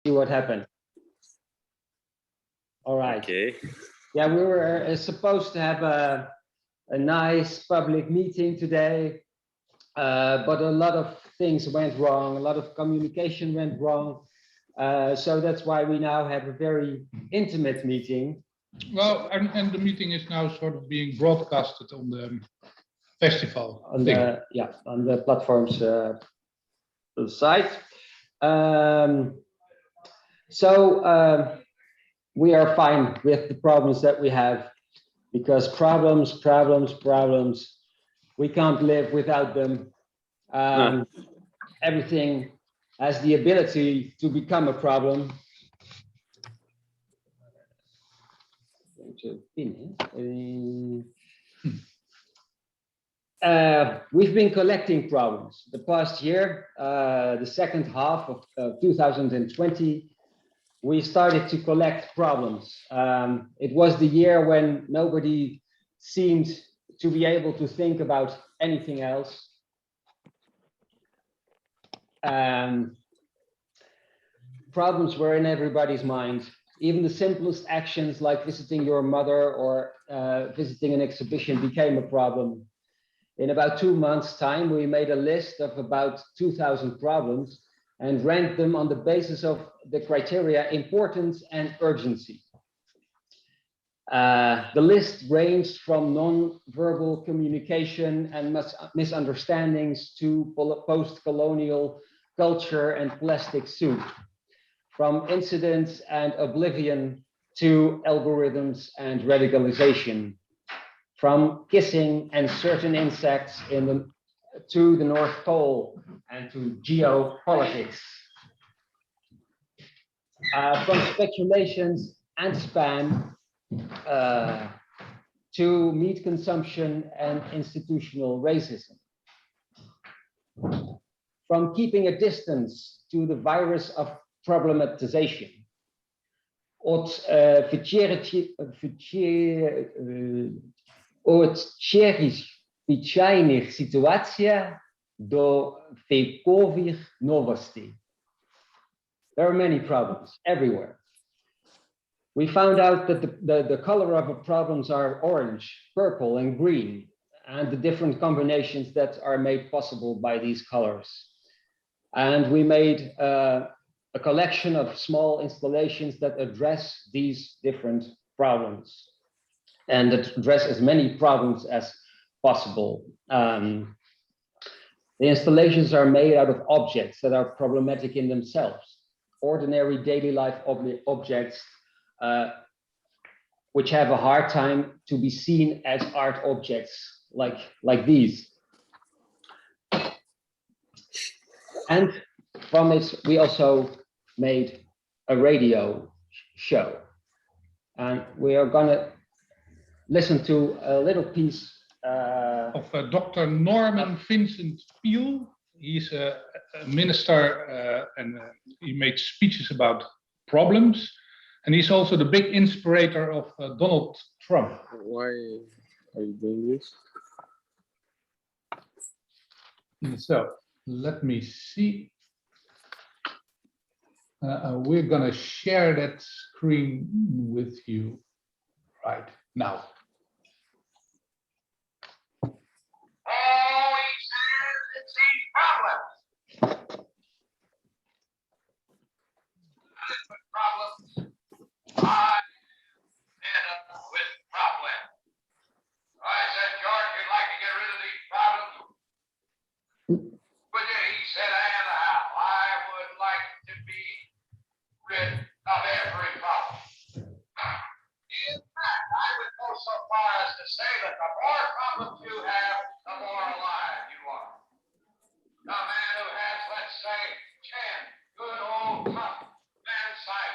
See what happened. All right. Okay. Yeah, we were supposed to have a nice public meeting today, but a lot of things went wrong. A lot of communication went wrong. So that's why we now have a very intimate meeting. Well, and the meeting is now sort of being broadcasted on the festival. On the platform's site. We are fine with the problems that we have, because problems, we can't live without them. Everything has the ability to become a problem. We've been collecting problems the past year, the second half of 2020. We started to collect problems. It was the year when nobody seemed to be able to think about anything else. Problems were in everybody's mind. Even the simplest actions like visiting your mother or visiting an exhibition became a problem. In about 2 months' time, we made a list of about 2,000 problems and ranked them on the basis of the criteria importance and urgency. The list ranged from non-verbal communication and misunderstandings to post-colonial culture and plastic soup, from incidents and oblivion to algorithms and radicalization, from kissing and certain insects to the North Pole and to geopolitics, from speculations and spam to meat consumption and institutional racism, from keeping a distance to the virus of problematization, od zwyczajnych sytuacjach do fejkowych nowości. There are many problems everywhere. We found out that the color of the problems are orange, purple, and green, and the different combinations that are made possible by these colors. And we made a collection of small installations that address these different problems and that address as many problems as possible. The installations are made out of objects that are problematic in themselves, ordinary daily life objects which have a hard time to be seen as art objects like these. And from it, we also made a radio show. And we are gonna listen to a little piece of Dr. Norman Vincent Peale. He's a minister and he made speeches about problems. And he's also the big inspirator of Donald Trump. Why are you doing this? So let me see. We're gonna share that screen with you right now. All he says is these problems. Problems. I fed up with problems. I said, George, you'd like to get rid of these problems? Would you? He said, and how? I would like to be rid of every problem. In fact, I would go so far as to say that the more problems you have, the more alive you are. A man who has, let's say, 10 good old tough man-sized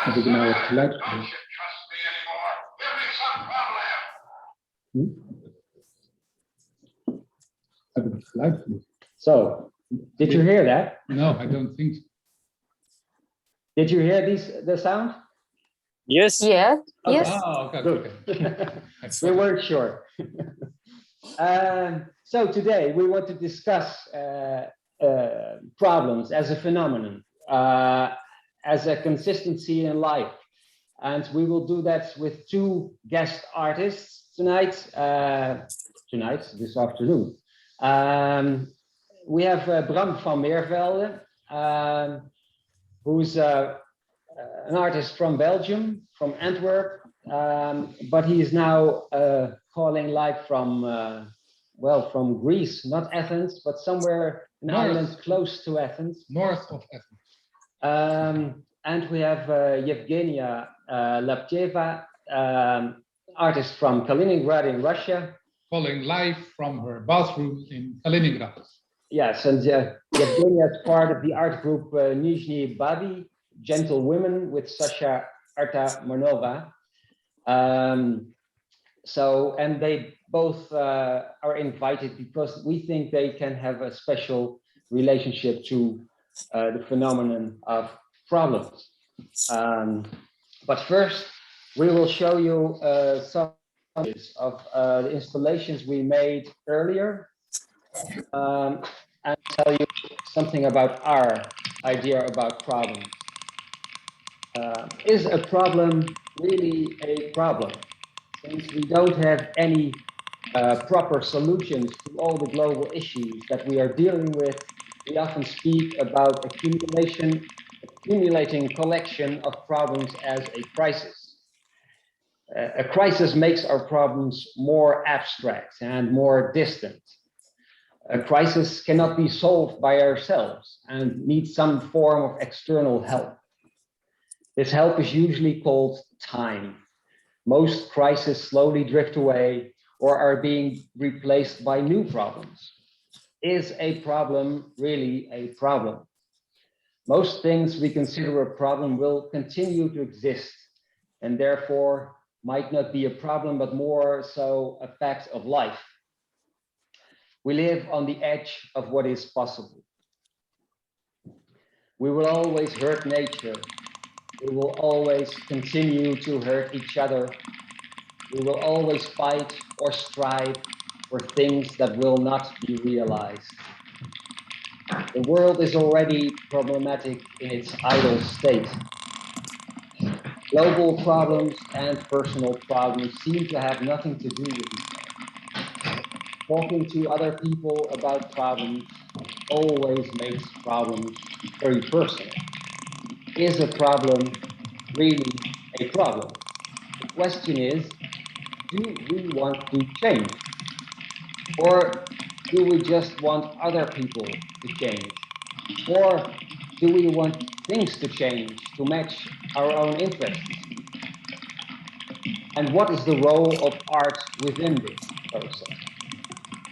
Heb ik nou het geluid Don't gehoord? you trust me anymore? Give me some problem. Heb ik het geluid gehoord? So, did you hear that? No, I don't think so. Did you hear the sound? Yes. Yeah. Okay. Yes. Oh, okay. Good. I We thought- weren't sure. So today we want to discuss problems as a phenomenon, as a consistency in life. And we will do that with two guest artists tonight, this afternoon. We have Bram van Meervelde, who's an artist from Belgium, from Antwerp, but he is now calling live from, from Greece, not Athens, but somewhere an North. island close to Athens. North of Athens. And we have Yevgenia Lapcheva, artist from Kaliningrad in Russia. Calling live from her bathroom in Kaliningrad. Yes, and Yevgenia is part of the art group Nizhny Babi, Gentle Women, with Sasha Artamanova. And they both are invited because we think they can have a special relationship to the phenomenon of problems. But first, we will show you some of the installations we made earlier, and tell you something about our idea about problems. Is a problem really a problem? Since we don't have any proper solutions to all the global issues that we are dealing with, we often speak about accumulating collection of problems as a crisis. A crisis makes our problems more abstract and more distant. A crisis cannot be solved by ourselves and needs some form of external help. This help is usually called time. Most crises slowly drift away or are being replaced by new problems. Is a problem really a problem? Most things we consider a problem will continue to exist and therefore might not be a problem, but more so a fact of life. We live on the edge of what is possible. We will always hurt nature. We will always continue to hurt each other. We will always fight or strive for things that will not be realized. The world is already problematic in its idle state. Global problems and personal problems seem to have nothing to do with each other. Talking to other people about problems always makes problems very personal. Is a problem really a problem? The question is, do we want to change? Or do we just want other people to change? Or do we want things to change to match our own interests? And what is the role of art within this process?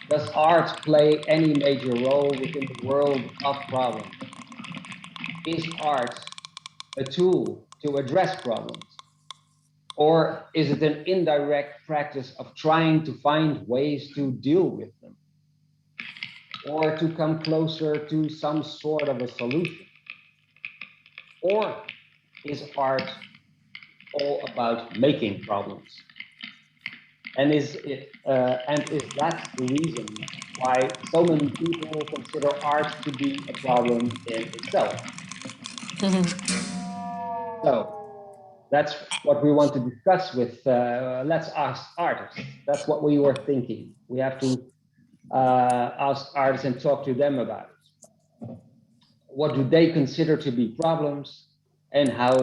Does art play any major role within the world of problems? Is art a tool to address problems? Or is it an indirect practice of trying to find ways to deal with them? Or to come closer to some sort of a solution? Or is art all about making problems? And is that the reason why so many people consider art to be a problem in itself? So that's what we want to discuss with Let's Ask Artists. That's what we were thinking. We have to ask artists and talk to them about it. What do they consider to be problems and how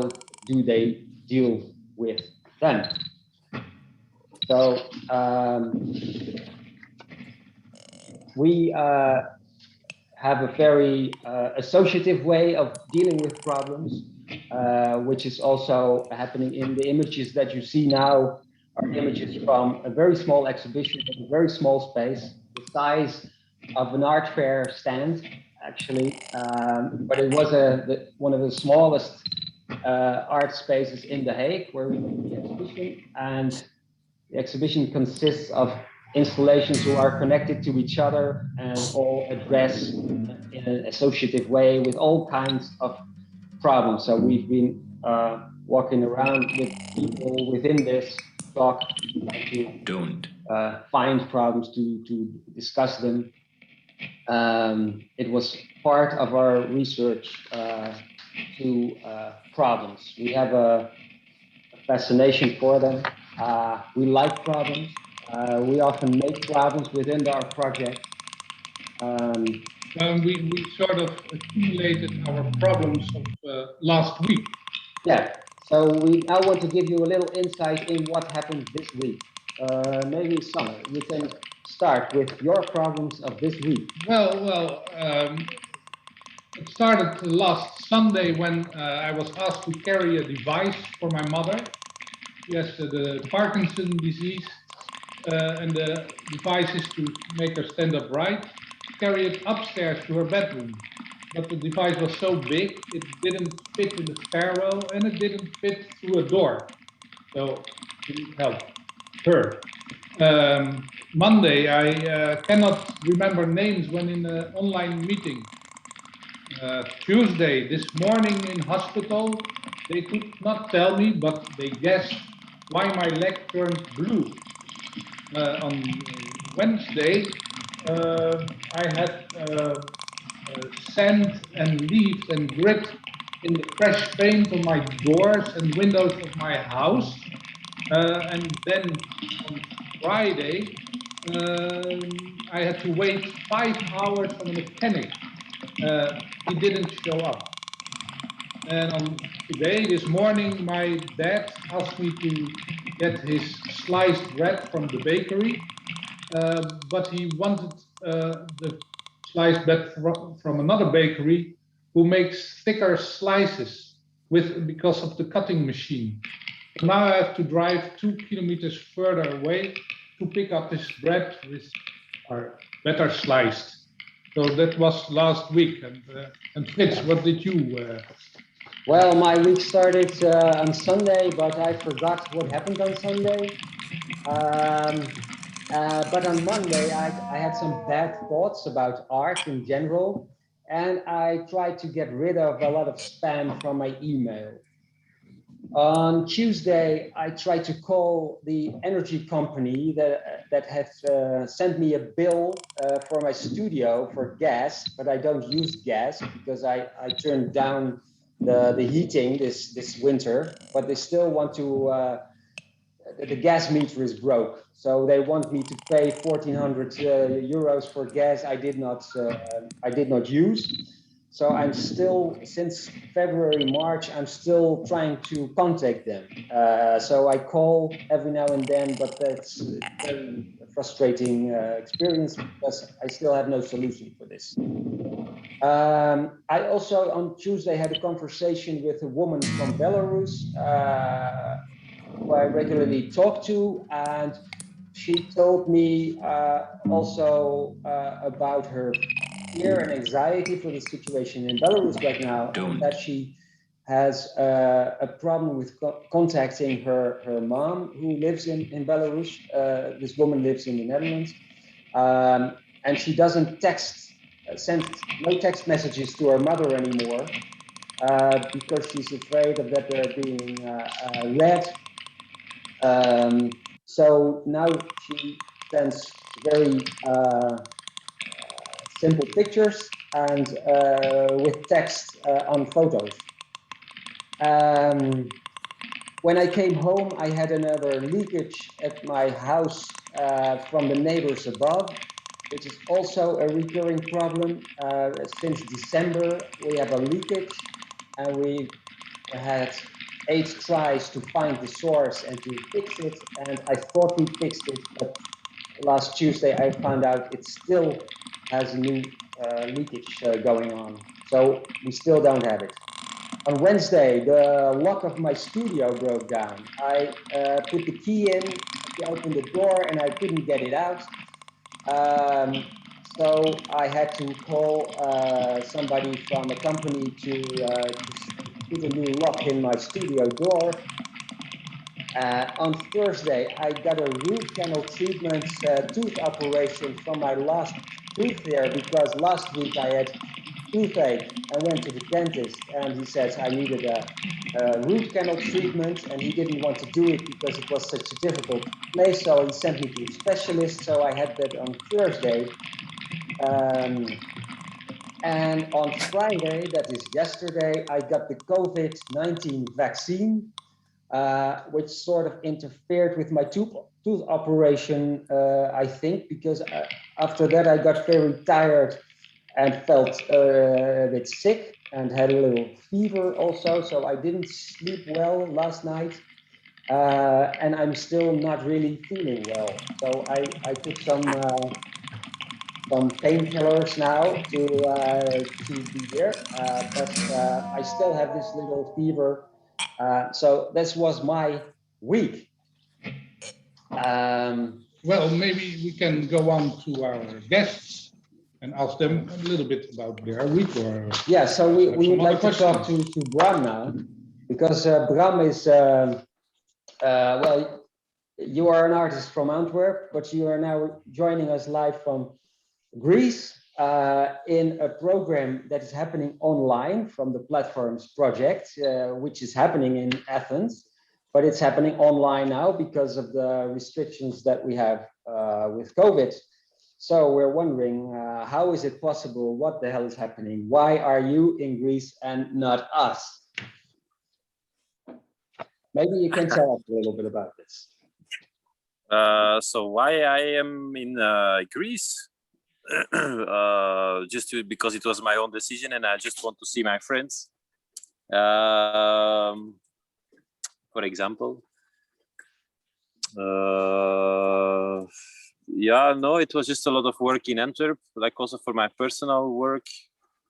do they deal with them? So we have a very associative way of dealing with problems, which is also happening in the images that you see now are images from a very small exhibition in a very small space, the size of an art fair stand, actually. But it was one of the smallest art spaces in The Hague, where we do the exhibition. And the exhibition consists of installations who are connected to each other and all address in an associative way with all kinds of problems. So we've been walking around with people within this talk to find problems, to discuss them. It was part of our research to problems. We have a fascination for them. We like problems. We often make problems within our project. We sort of accumulated our problems of last week. Yeah, so I want to give you a little insight in what happened this week. Maybe Summer, you can start with your problems of this week. It started last Sunday when I was asked to carry a device for my mother. She has the Parkinson disease, and the device is to make her stand upright. Carry it upstairs to her bedroom. But the device was so big, it didn't fit in the stairwell and it didn't fit through a door. So it didn't help her. Monday, I cannot remember names when in an online meeting. Tuesday, this morning in hospital, they could not tell me, but they guessed why my leg turned blue. On Wednesday, I had sand and leaves and grit in the fresh paint on my doors and windows of my house. And then on Friday, I had to wait 5 hours for a mechanic. He didn't show up. And on today, this morning, my dad asked me to get his sliced bread from the bakery, but he wanted the sliced bread from another bakery who makes thicker slices because of the cutting machine. Now I have to drive 2 kilometers further away to pick up this bread, which are better sliced. So that was last week. And Fritz, what did you? Well, my week started on Sunday, but I forgot what happened on Sunday. But on Monday, I had some bad thoughts about art in general, and I tried to get rid of a lot of spam from my email. On Tuesday, I tried to call the energy company that had sent me a bill for my studio for gas, but I don't use gas because I turned down the heating this winter, but they still want to, the gas meter is broke. So they want me to pay 1,400 euros for gas I did not use. So I'm still, since February, March, I'm still trying to contact them. So I call every now and then, but that's a very frustrating experience because I still have no solution for this. I also on Tuesday had a conversation with a woman from Belarus who I regularly talk to, and she told me also about her fear and anxiety for the situation in Belarus right now, and that she has a problem with contacting her mom who lives in Belarus. This woman lives in the Netherlands, and she doesn't send no text messages to her mother anymore because she's afraid of that they're being read. So now she sends very simple pictures and with text on photos. When I came home, I had another leakage at my house from the neighbors above, which is also a recurring problem. Since December, we have a leakage, and we had 8 tries to find the source and to fix it, and I thought we fixed it, but last Tuesday I found out it still has a new leakage going on. So we still don't have it. On Wednesday, the lock of my studio broke down. I put the key in to open the door and I couldn't get it out. So I had to call somebody from a company to put a new lock in my studio door. On Thursday, I got a root canal treatment tooth operation from my last tooth there, because last week I had toothache. I went to the dentist and he said I needed a root canal treatment, and he didn't want to do it because it was such a difficult place. So he sent me to a specialist. So I had that on Thursday. And on Friday, that is yesterday, I got the COVID-19 vaccine, which sort of interfered with my tooth operation, I think, because after that I got very tired and felt a bit sick and had a little fever also. So I didn't sleep well last night, and I'm still not really feeling well. So I took some painkillers now to be here, but I still have this little fever. So this was my week. Well, maybe we can go on to our guests and ask them a little bit about their week. Or yeah, so we would like to talk questions. to Bram now, because Bram is, well, you are an artist from Antwerp, but you are now joining us live from Greece in a program that is happening online from the Platforms project, which is happening in Athens, but it's happening online now because of the restrictions that we have with COVID. So we're wondering, how is it possible? What the hell is happening? Why are you in Greece and not us? Maybe you can tell us a little bit about this. So why I am in Greece? Because it was my own decision and I just want to see my friends. For example. Yeah, no, it was just a lot of work in Antwerp, like also for my personal work,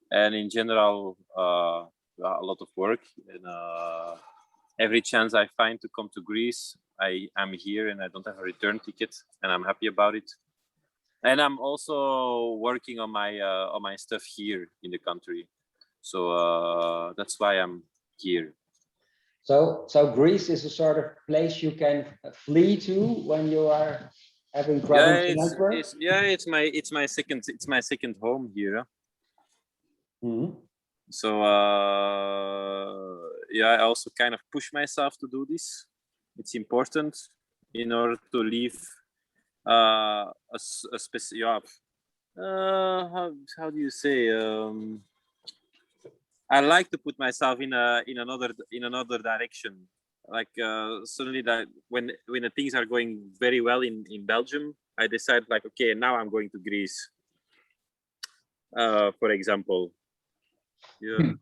and in general, a lot of work. And every chance I find to come to Greece, I'm here and I don't have a return ticket, and I'm happy about it. And I'm also working on my stuff here in the country, so that's why I'm here. So Greece is a sort of place you can flee to when you are having problems in Antwerp? It's my second home here. Mm-hmm. So yeah, I also kind of push myself to do this. It's important in order to leave a specific. How do you say? I like to put myself in another direction. Like suddenly, that when the things are going very well in Belgium, I decide like, okay, now I'm going to Greece. For example. Yeah.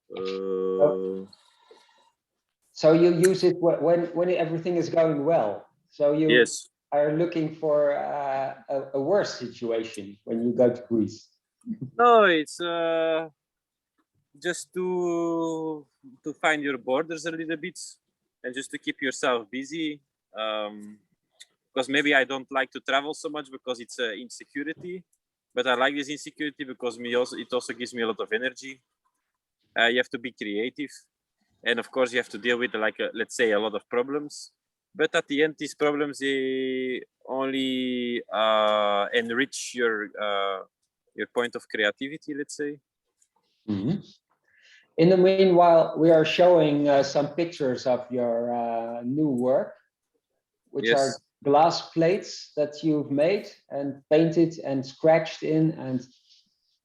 So you use it when everything is going well. So you yes. are looking for a worse situation when you go to Greece. No, it's just to find your borders a little bit and just to keep yourself busy. Because maybe I don't like to travel so much because it's insecurity, but I like this insecurity because it also gives me a lot of energy. You have to be creative, and of course you have to deal with let's say a lot of problems. But at the end, these problems they only enrich your point of creativity, let's say. Mm-hmm. In the meanwhile, we are showing some pictures of your new work, which yes. are glass plates that you've made and painted and scratched in, and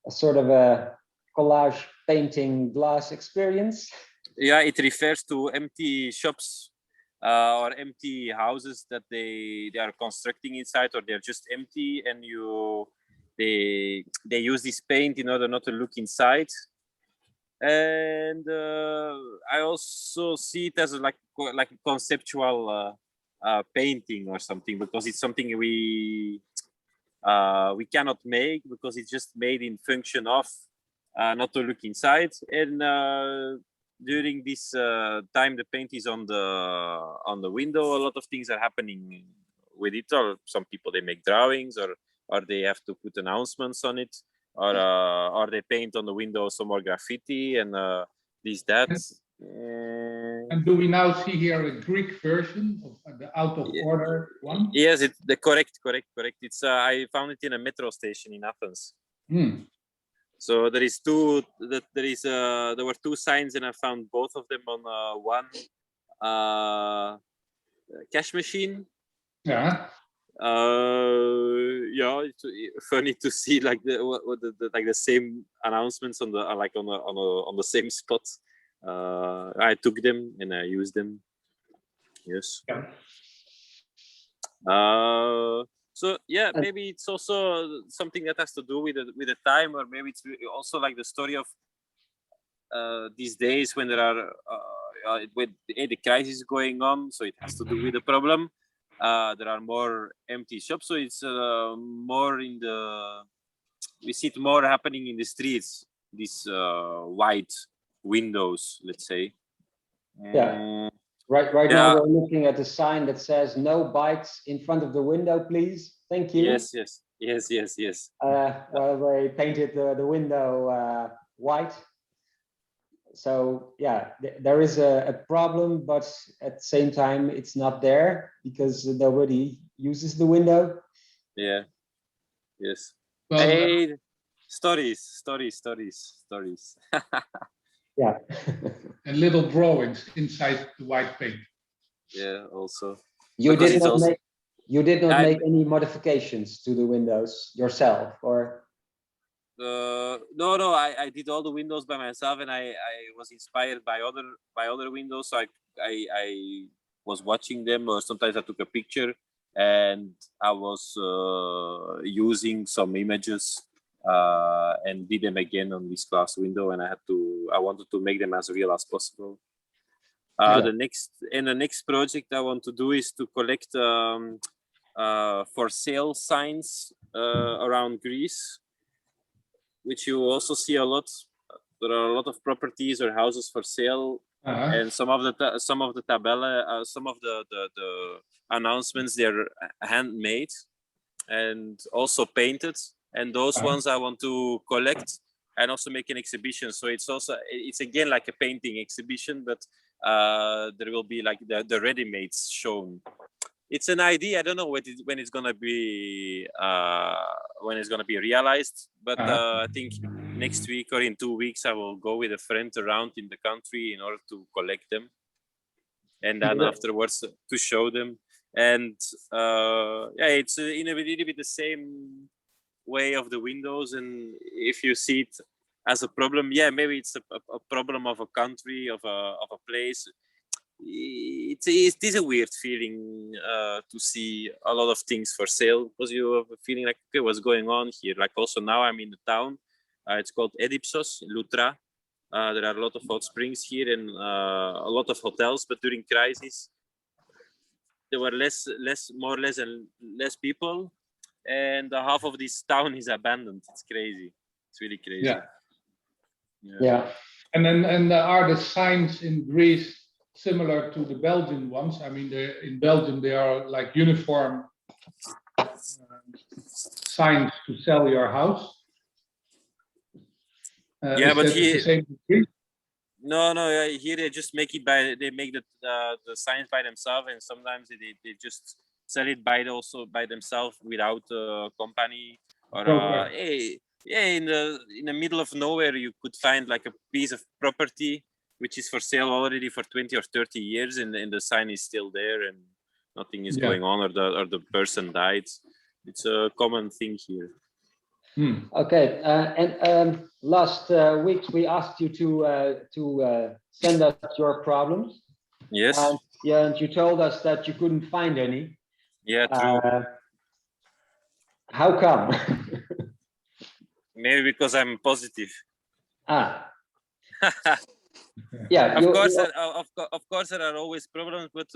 a sort of a collage painting glass experience. Yeah, it refers to empty shops or empty houses that they are constructing inside, or they're just empty, and they use this paint in order not to look inside. And I also see it as like a conceptual painting or something, because it's something we cannot make because it's just made in function of not to look inside. And during this time the paint is on the window, a lot of things are happening with it, or some people they make drawings, or they have to put announcements on it, or they paint on the window some more graffiti and that. And do we now see here a Greek version of the out of order one? Yes, it's the correct. It's I found it in a metro station in Athens. So there is two. There were two signs, and I found both of them on one cash machine. Yeah. Yeah, it's funny to see like the same announcements on the same spot. I took them and I used them. Yes. Yeah. So yeah, maybe it's also something that has to do with the time, or maybe it's also like the story of these days when there are when the crisis is going on, so it has to do with the problem. There are more empty shops, so it's more in the. We see it more happening in the streets. These white windows, let's say. Yeah. Right now we're looking at a sign that says "No bikes in front of the window, please. Thank you." Yes. Well, they painted the window white. So yeah, there is a problem, but at the same time, it's not there because nobody uses the window. Yeah. Yes. Well, hey, stories. Yeah. and little drawings inside the white paint. Yeah. Also. You Because did it's not also- make. You did not I- make any modifications to the windows yourself, or? No, I did all the windows by myself, and I was inspired by other windows. So I was watching them, or sometimes I took a picture, and I was using some images and did them again on this glass window, and I wanted to make them as real as possible. The next project I want to do is to collect for sale signs around Greece, which you also see a lot. There are a lot of properties or houses for sale, and some of the tabella, some of the announcements, they're handmade and also painted. And those ones I want to collect and also make an exhibition. So it's again like a painting exhibition, but there will be like the ready-mades shown. It's an idea. I don't know when it's gonna be realized, but I think next week or in 2 weeks I will go with a friend around in the country in order to collect them, and then afterwards to show them. And it's in a little bit the same way of the windows. And if you see it as a problem, maybe it's a problem of a country, of a place. It is a weird feeling to see a lot of things for sale, because you have a feeling like, okay, what's going on here? Like also now I'm in the town. It's called Edipsos, Lutra. There are a lot of hot springs here and a lot of hotels, but during crisis there were more or less people, and half of this town is abandoned. It's crazy. It's really crazy. Yeah. And then are the signs in Greece similar to the Belgian ones? I mean, in Belgium they are like uniform signs to sell your house. But here, the same in Greece? No, here they just make it they make the signs by themselves, and sometimes they just sell it by themselves without a company or in the middle of nowhere you could find like a piece of property which is for sale already for 20 or 30 years, and the sign is still there and nothing is going on, or the person died. It's a common thing here. Okay, and last week we asked you to send us your problems. Yes. And you told us that you couldn't find any. Yeah, true. How come? Maybe because I'm positive. Yeah. Of course, there are always problems, but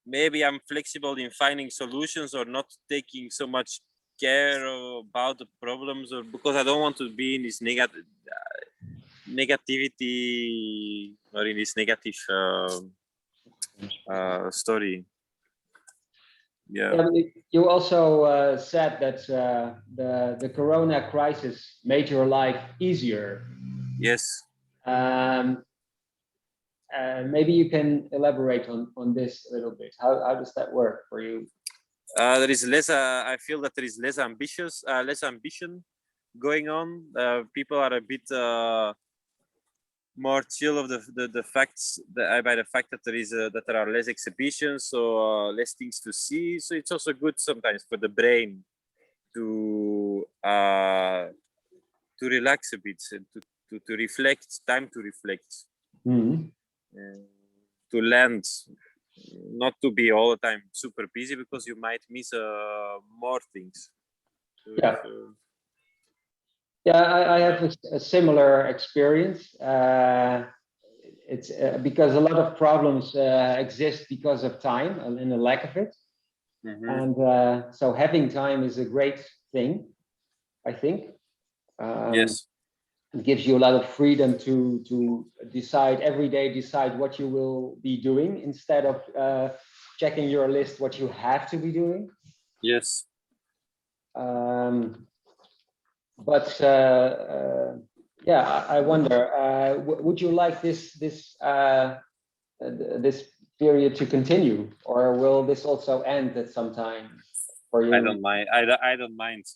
maybe I'm flexible in finding solutions, or not taking so much care about the problems, or because I don't want to be in this negativity or in this negative story. Yeah. Yeah, you also said that the Corona crisis made your life easier. Yes. Maybe you can elaborate on this a little bit. How does that work for you? There is less. I feel that there is less ambition going on. People are a bit more chill of the facts by the fact that there are less exhibitions, so less things to see. So it's also good sometimes for the brain to relax a bit and to reflect. Time to reflect. Mm-hmm. To land, not to be all the time super busy, because you might miss more things. Yeah. Yeah, I have a similar experience. It's because a lot of problems exist because of time and the lack of it. Mm-hmm. And so having time is a great thing, I think. Yes. It gives you a lot of freedom to decide every day, decide what you will be doing instead of checking your list what you have to be doing. Yes. But yeah, I wonder, would you like this period to continue, or will this also end at some time for you? I don't mind. I don't mind.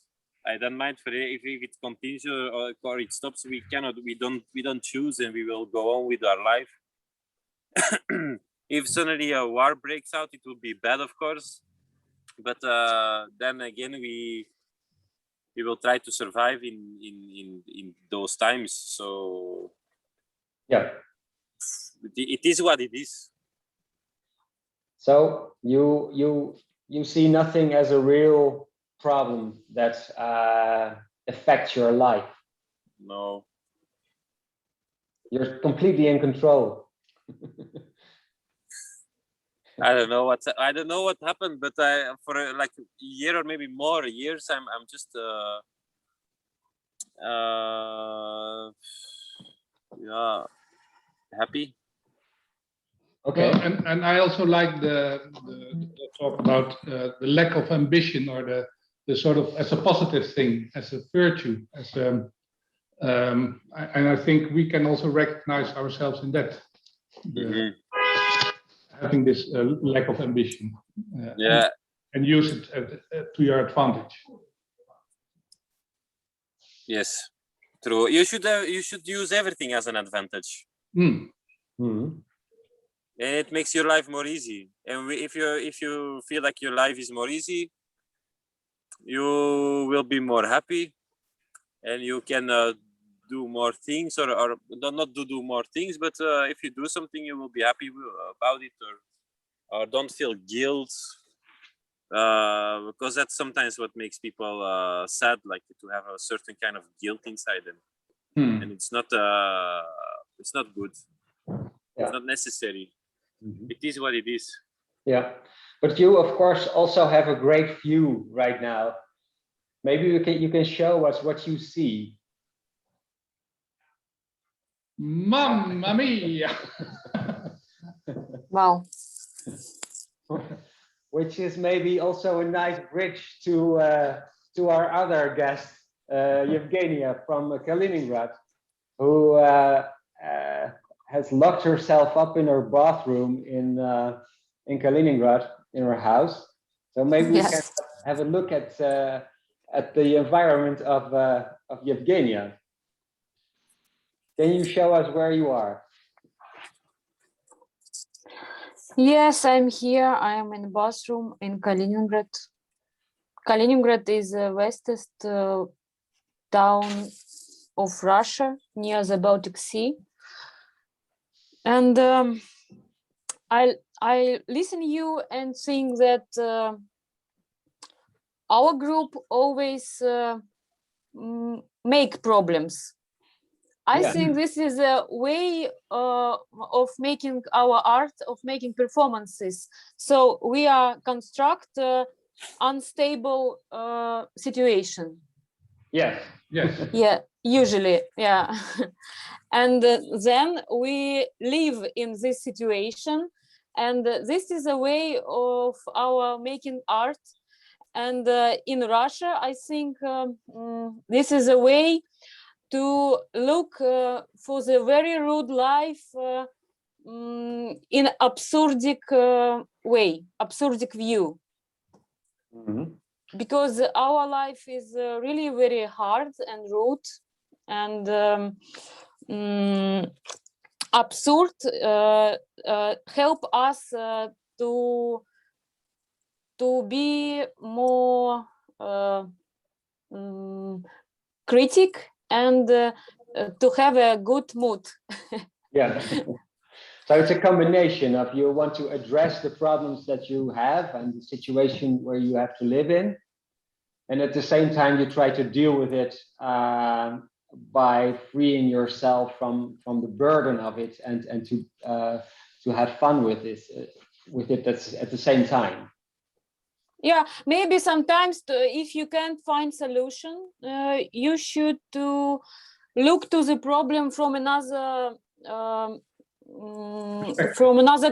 I don't mind for if it continues or it stops. We don't choose, and we will go on with our life. If suddenly a war breaks out, it will be bad, of course. But then again, we will try to survive in those times. So yeah, it is what it is. So you see nothing as a real problem that affects your life? No. You're completely in control. I don't know what happened, but for like a year or maybe more years, I'm just yeah, happy. Okay. Well, and I also like the talk about the lack of ambition, or the sort of as a positive thing, as a virtue, as and I think we can also recognize ourselves in that. Mm-hmm. Having this lack of ambition, yeah, and use it to your advantage. Yes, true. You should use everything as an advantage. Mm-hmm. And it makes your life more easy. And if you feel like your life is more easy, you will be more happy, and you can do more things, or not do more things, but if you do something, you will be happy about it, or don't feel guilt, because that's sometimes what makes people sad, like to have a certain kind of guilt inside them, and it's not good. Yeah. It's not necessary. Mm-hmm. It is what it is. Yeah, but you of course also have a great view right now. Maybe you can show us what you see. Mamma mia! Wow. Which is maybe also a nice bridge to our other guest, Yevgenia from Kaliningrad, who has locked herself up in her bathroom in Kaliningrad, in her house. So maybe we can have a look at the environment of Yevgenia. Can you show us where you are? Yes, I'm here. I am in the bathroom in Kaliningrad. Kaliningrad is the westest town of Russia, near the Baltic Sea. And I listen to you and think that our group always make problems. I think this is a way of making our art, of making performances. So we are construct unstable situation. Yes. Yeah, usually, yeah. And then we live in this situation and this is a way of our making art. And in Russia, I think this is a way to look for the very rude life in absurdic way, absurdic view. Mhm. Because our life is really very hard and rude and absurd help us to be more critic and to have a good mood. Yeah. So it's a combination of you want to address the problems that you have and the situation where you have to live in, and at the same time you try to deal with it by freeing yourself from the burden of it, and to have fun with this with it that's at the same time. Yeah, maybe sometimes if you can't find solution, you should to look to the problem from another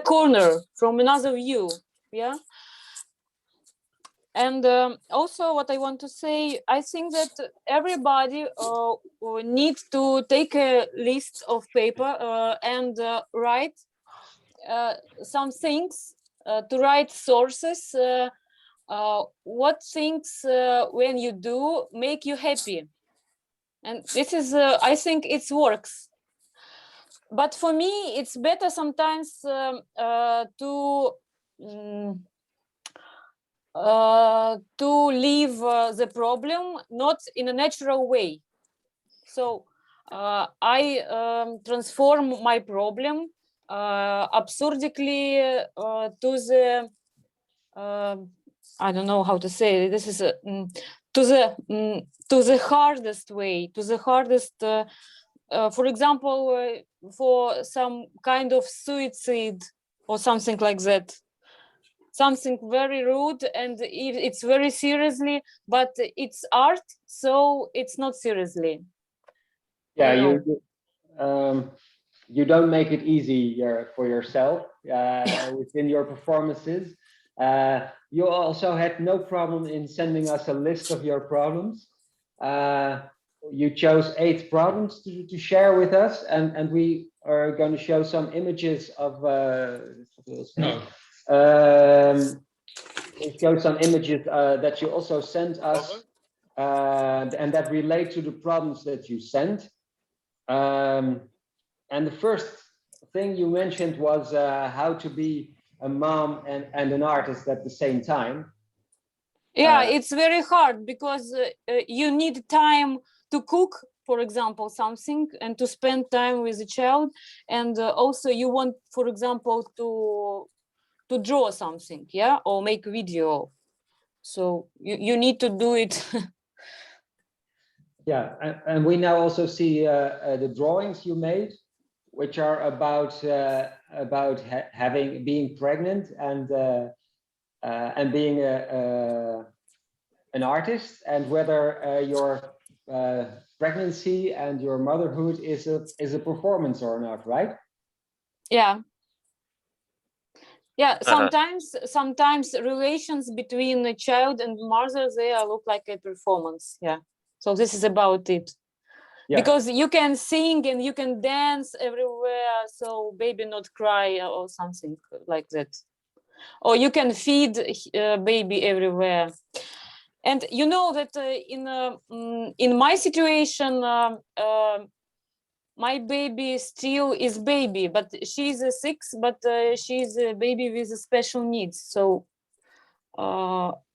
corner, from another view. Yeah. And also what I want to say, I think that everybody needs to take a list of paper and write some things, to write sources, what things when you do make you happy. And this is, I think it works. But for me, it's better sometimes to leave the problem not in a natural way. So I transform my problem absurdically to the I don't know how to say this is to the hardest way, to the hardest. For example, for some kind of suicide or something like that. Something very rude, and it's very seriously, but it's art, so it's not seriously. Yeah, You you don't make it easy for yourself within your performances. You also had no problem in sending us a list of your problems. You chose 8 problems to share with us, and we are going to show some images of No. we show some images that you also sent us, and that relate to the problems that you sent. And the first thing you mentioned was how to be a mom and an artist at the same time. Yeah, it's very hard because you need time to cook, for example, something, and to spend time with the child, and also you want, for example, to draw something, yeah, or make a video. So you need to do it. Yeah, and we now also see the drawings you made, which are about being pregnant and being an artist, and whether your pregnancy and your motherhood is a performance or not, right? Yeah. Yeah, sometimes relations between the child and mother, they look like a performance. Yeah. So this is about it. Yeah. Because you can sing and you can dance everywhere, so baby not cry or something like that. Or you can feed baby everywhere. And you know that in my situation, my baby still is baby, but she's 6, but she's a baby with special needs. So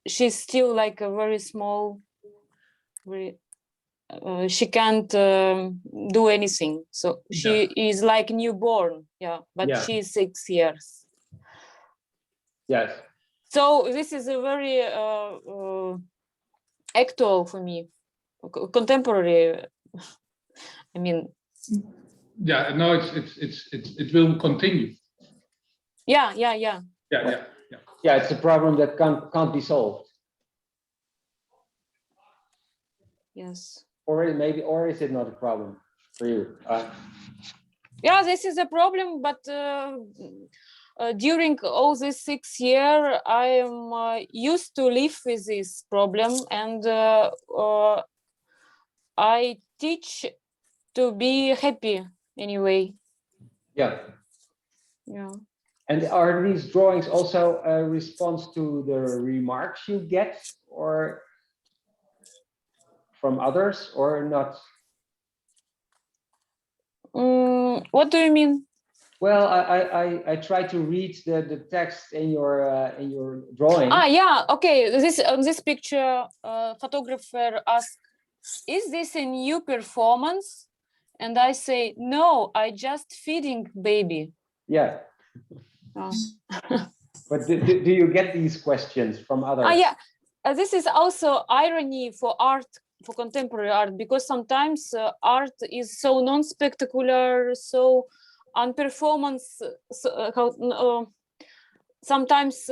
she's still like a very small, very, she can't do anything. So she is like newborn, yeah, but she's 6 years. Yes. So this is a very actual for me, contemporary. I mean. Yeah, no, it will continue. Yeah. Yeah. Yeah, it's a problem that can't be solved. Yes. Or is it not a problem for you? Yeah, this is a problem, but during all these 6 years, I am used to live with this problem, and I teach to be happy anyway. Yeah. Yeah. And are these drawings also a response to the remarks you get, or from others, or not? What do you mean? Well, I try to read the text in your drawing. Yeah, okay. This picture, photographer asked, "Is this a new performance?" And I say, "No, I just feeding baby." Yeah. Oh. But do you get these questions from others? Yeah. This is also irony for art, for contemporary art, because sometimes art is so non-spectacular, so unperformance. Sometimes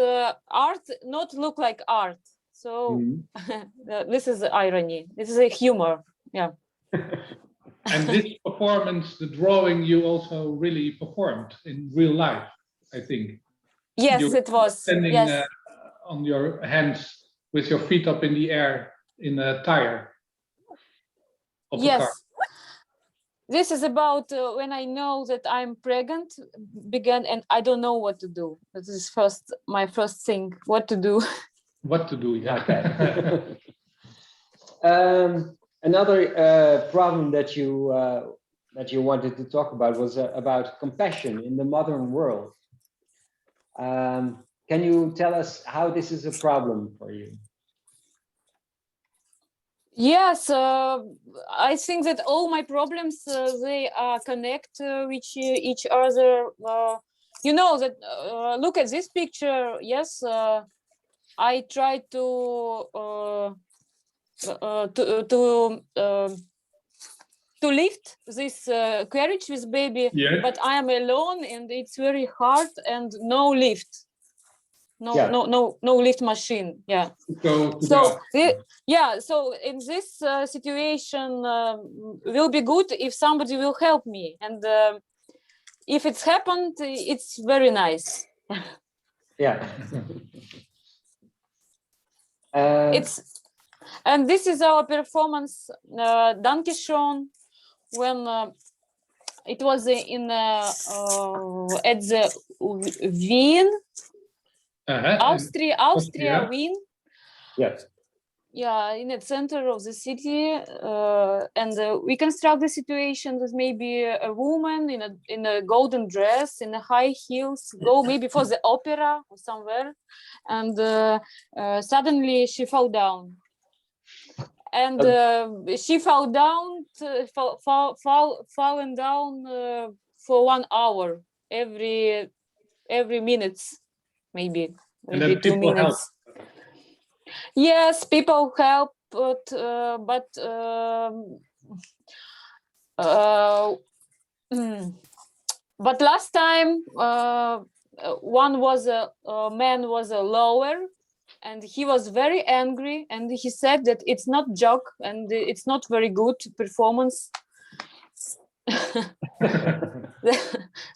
art not look like art. So this is the irony. This is a humor. Yeah. And this performance, the drawing, you also really performed in real life, I think. Yes, You're it was. standing Yes. on your hands with your feet up in the air in a tire of a car. This is about when I know that I'm pregnant, and I don't know what to do. This is my first thing, what to do. What to do, yeah. Okay. Another problem that you wanted to talk about was about compassion in the modern world. Can you tell us how this is a problem for you? Yes, I think that all my problems, they are connect with each other. You know that, look at this picture. Yes, I try to lift this carriage with baby, but I am alone and it's very hard and no lift. No lift machine. Yeah. So in this situation, will be good if somebody will help me, and if it's happened, it's very nice. Yeah. And this is our performance, Dankeschön, when it was in at the Wien. Austria, Wien. Yes. Yeah, in the center of the city, and we construct the situation with maybe a woman in a golden dress, in a high heels, go maybe for the opera or somewhere, and suddenly she fell down, and she fell down, fallen down for 1 hour every minutes. Maybe 2 minutes. Help. Yes, people help, but last time one was a man was a lower, and he was very angry, and he said that it's not joke and it's not very good performance.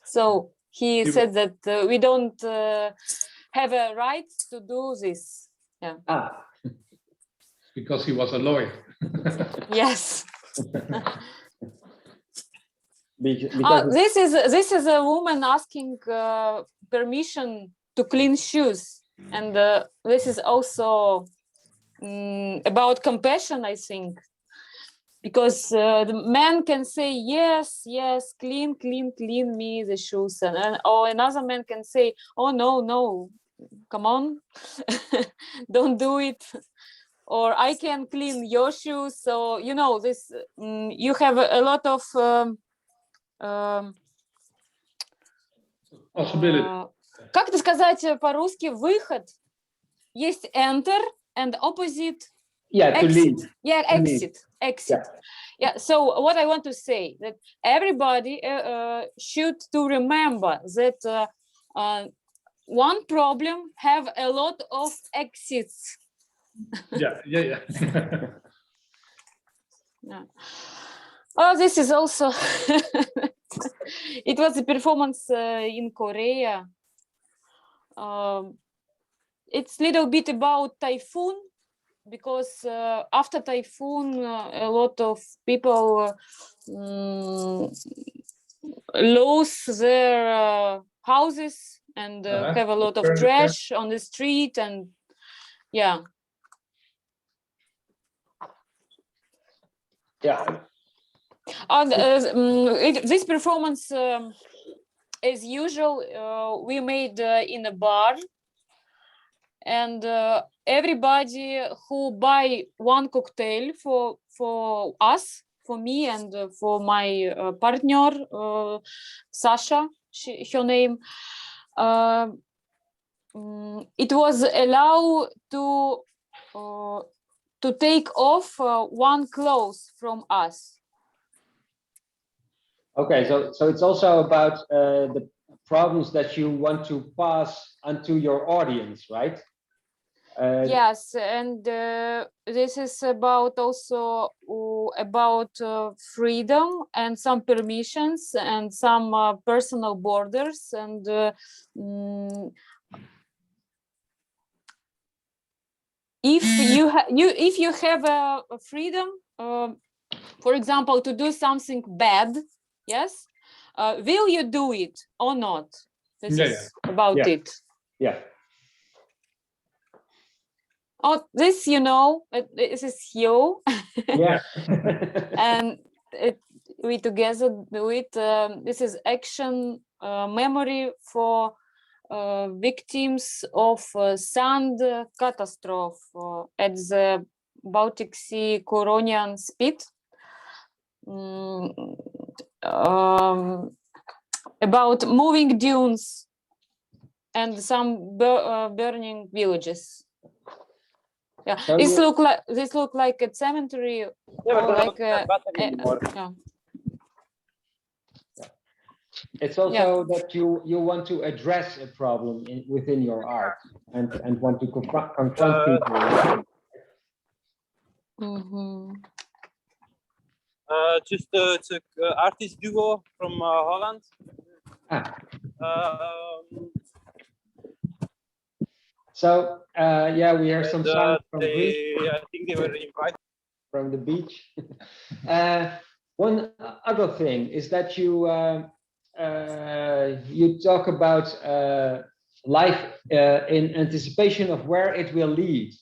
So he said that we don't have a right to do this. Yeah. Because he was a lawyer. Yes. Because this is a woman asking permission to clean shoes, and this is also about compassion, I think. Because the man can say, yes, clean me the shoes, and or another man can say, oh no, come on, don't do it, or I can clean your shoes. So you know this, you have a lot of possibility. Как это сказать по-русски? Выход. Есть enter and opposite. Yeah, to leave. Yeah, exit. Yeah. So what I want to say that everybody should to remember that one problem have a lot of exits. Yeah. Yeah. Oh, this is also. It was a performance in Korea. it's a little bit about typhoon, because after typhoon, a lot of people lose their houses and have a lot of Furniture. trash on the street, and yeah. Yeah. And this performance, as usual, we made in a bar, and everybody who buy one cocktail for us, for me, and for my partner, Sasha, her name, it was allowed to take off one clothes from us. Okay, so it's also about the problems that you want to pass onto your audience, right? Yes, and this is about also about freedom and some permissions and some personal borders, and if you have a freedom, for example, to do something bad, yes, will you do it or not? This is about it. Yeah. Oh, this, you know, this is you. Yeah. And we together do it. This is action memory for victims of sand catastrophe at the Baltic Sea Curonian Spit. About moving dunes and some burning villages. Yeah, So this look like a cemetery, Yeah, or but like not battery anymore. yeah. it's also that you want to address a problem within your art and want to confront people. Just it's a artist duo from Holland. So yeah, we hear some sound from I think they were invited from the beach. One other thing is that you you talk about life in anticipation of where it will lead,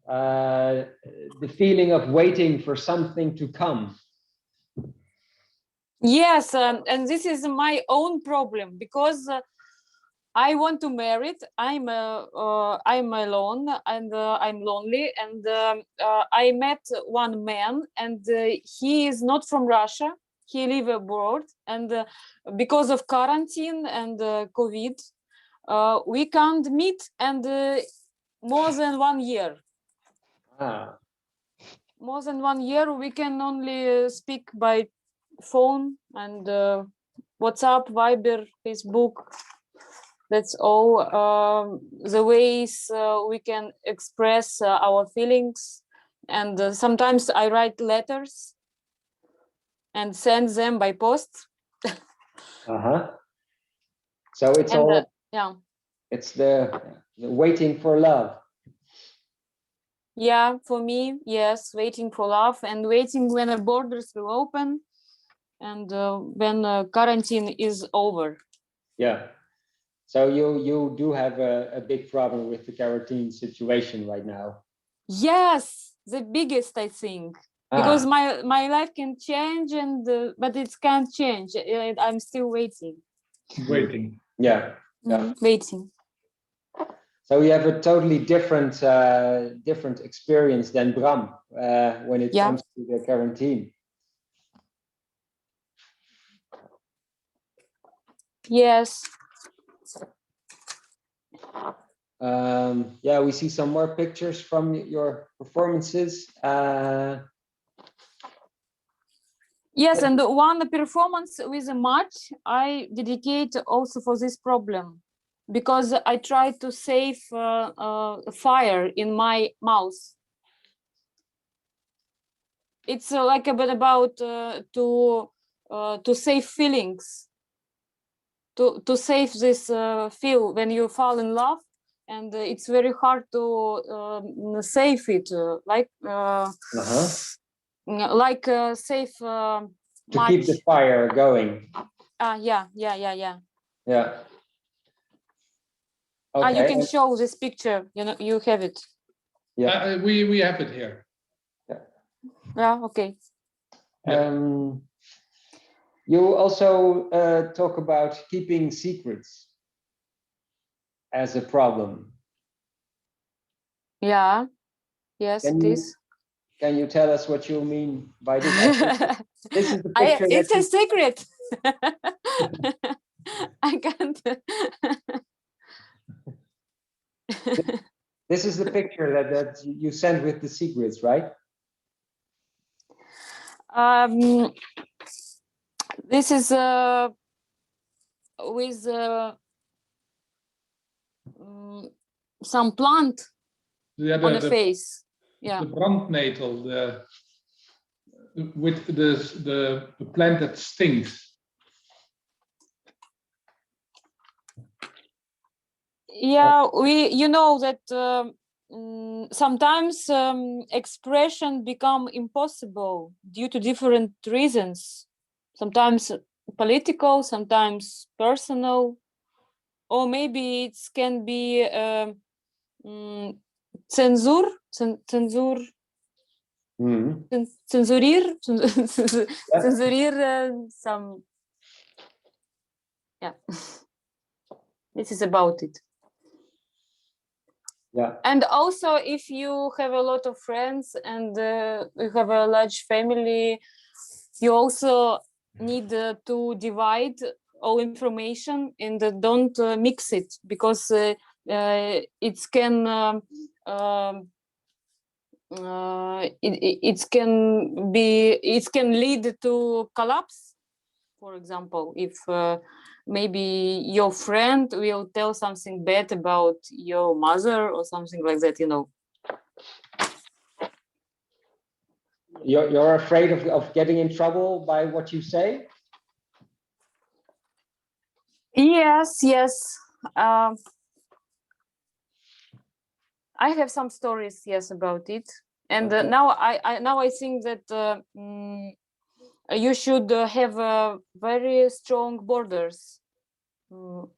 the feeling of waiting for something to come. Yes, and this is my own problem, because I want to marry. I'm alone, and I'm lonely, and I met one man, and he is not from Russia. He live abroad, and because of quarantine and COVID, we can't meet, and more than 1 year. More than 1 year, we can only speak by phone and WhatsApp, Viber, Facebook. That's all the ways we can express our feelings. And sometimes I write letters and send them by post. So it's all yeah. It's the waiting for love. Yeah, for me, yes, waiting for love and waiting when the borders will open and when quarantine is over. Yeah. So you do have a big problem with the quarantine situation right now. Yes, the biggest, I think, because my life can change, and but it can't change. I'm still waiting. Waiting. Yeah. Waiting. So you have a totally different different experience than Bram when it comes to the quarantine. Yes. Yeah, we see some more pictures from your performances. Yes, and one performance with a match I dedicate also for this problem, because I try to save fire in my mouth. It's like a bit about to save feelings. to save this feel when you fall in love, and it's very hard to save it, save To much. keep the fire going. Yeah. Yeah. Okay. You can show this picture. You know, you have it. Yeah. We have it here. Yeah. Okay. You also talk about keeping secrets as a problem. Yeah. Yes, it is. Can you tell us what you mean by this? This is the picture. It's a secret. I can't. This is the picture that you sent with the secrets, right? This is with some plant on the face. Yeah. The brandnetel, with the plant that stings. Yeah, you know that sometimes expression become impossible due to different reasons. Sometimes political, sometimes personal, or maybe it can be censor. Censurir some. Yeah. This is about it. Yeah. And also, if you have a lot of friends and you have a large family, you also need to divide all information and don't mix it, because it can it can lead to collapse. For example, if maybe your friend will tell something bad about your mother or something like that, you know. You're afraid of getting in trouble by what you say? Yes. I have some stories, yes, about it. And Okay. now I think that you should have very strong borders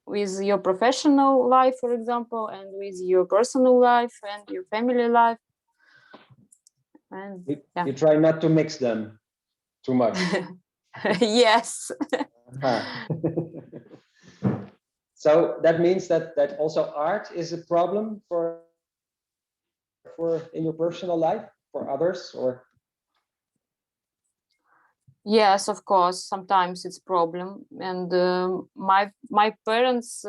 with your professional life, for example, and with your personal life and your family life. And you try not to mix them too much. Yes. So that means that also art is a problem for in your personal life for others, or? Yes, of course. Sometimes it's problem, and my parents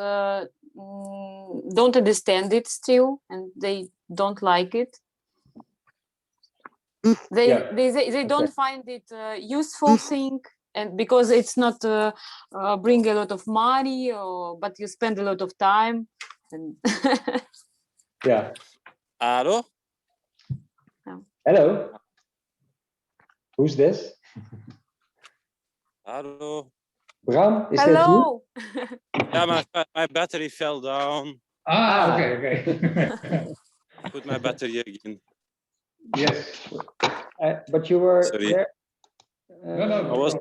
don't understand it still, and they don't like it. They don't find it a useful thing, and because it's not bring a lot of money, but you spend a lot of time. And Yeah. Hello. Hello. Who's this? Hello. Bram, is hello. that you? Yeah, my battery fell down. Okay. Put my battery again. Yes. But you were Sorry. there. No. I was.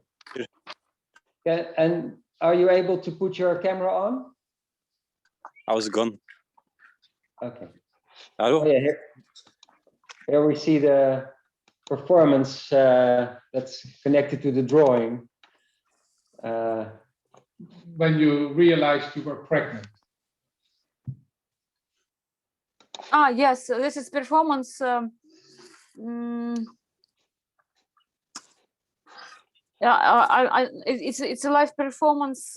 And are you able to put your camera on? I was gone. Okay. Hello. Oh, yeah, here we see the performance that's connected to the drawing. When you realized you were pregnant. Yes, this is performance. Yeah, it's a live performance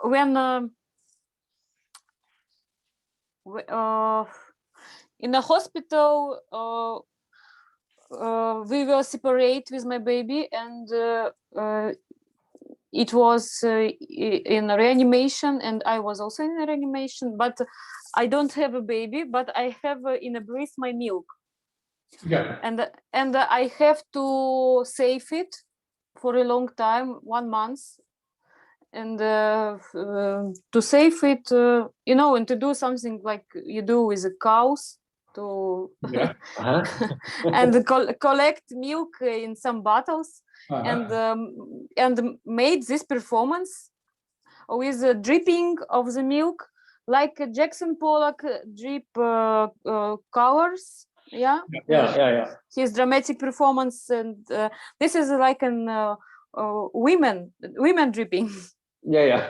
when in a hospital we were separate with my baby, and it was in a reanimation, and I was also in a reanimation, but I don't have a baby, but I have in a breast my milk. Yeah. And I have to save it for a long time, 1 month, and to save it, you know, and to do something like you do with the cows, to Yeah. and collect milk in some bottles, and made this performance with the dripping of the milk, like Jackson Pollock drip colors. Yeah. His dramatic performance, and this is like an women dripping. Yeah.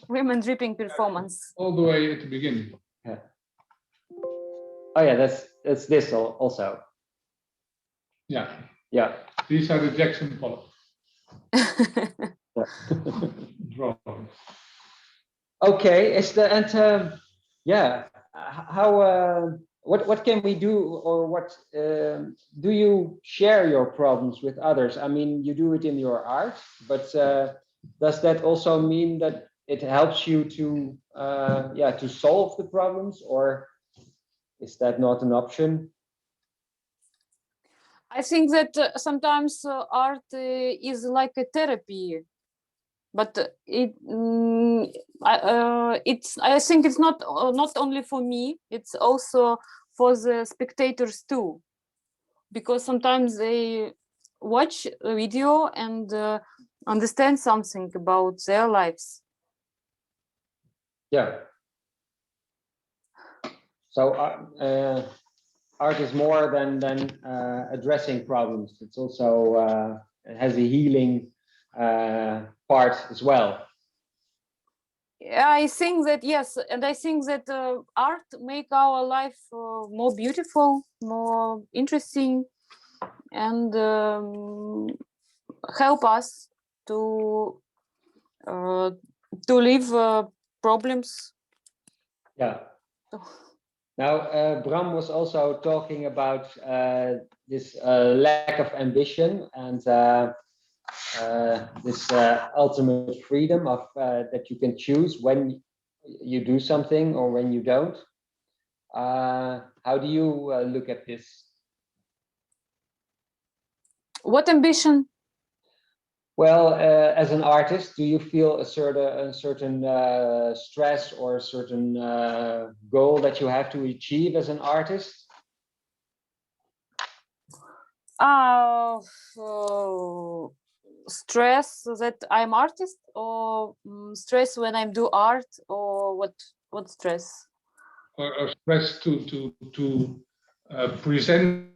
Women dripping performance. All the way at the beginning. Yeah. Oh yeah, that's this also. Yeah. Yeah. These are the Jackson Pollock Yeah. drawings. Okay, yeah, how what can we do, or what do you share your problems with others? I mean, you do it in your art, but does that also mean that it helps you to to solve the problems, or is that not an option? I think that sometimes art is like a therapy, but I think it's not only for me, it's also for the spectators too, because sometimes they watch a video and understand something about their lives. Yeah. So art is more than addressing problems. It's also it has a healing part as well. I think that yes, and I think that art make our life more beautiful, more interesting, and help us to live problems. Yeah. Now, Bram was also talking about this lack of ambition and this ultimate freedom of that you can choose when you do something or when you don't. How do you look at this? What ambition? Well, as an artist, do you feel a certain stress or a certain goal that you have to achieve as an artist? Stress that I'm artist, or stress when I do art, or what stress? Or stress to present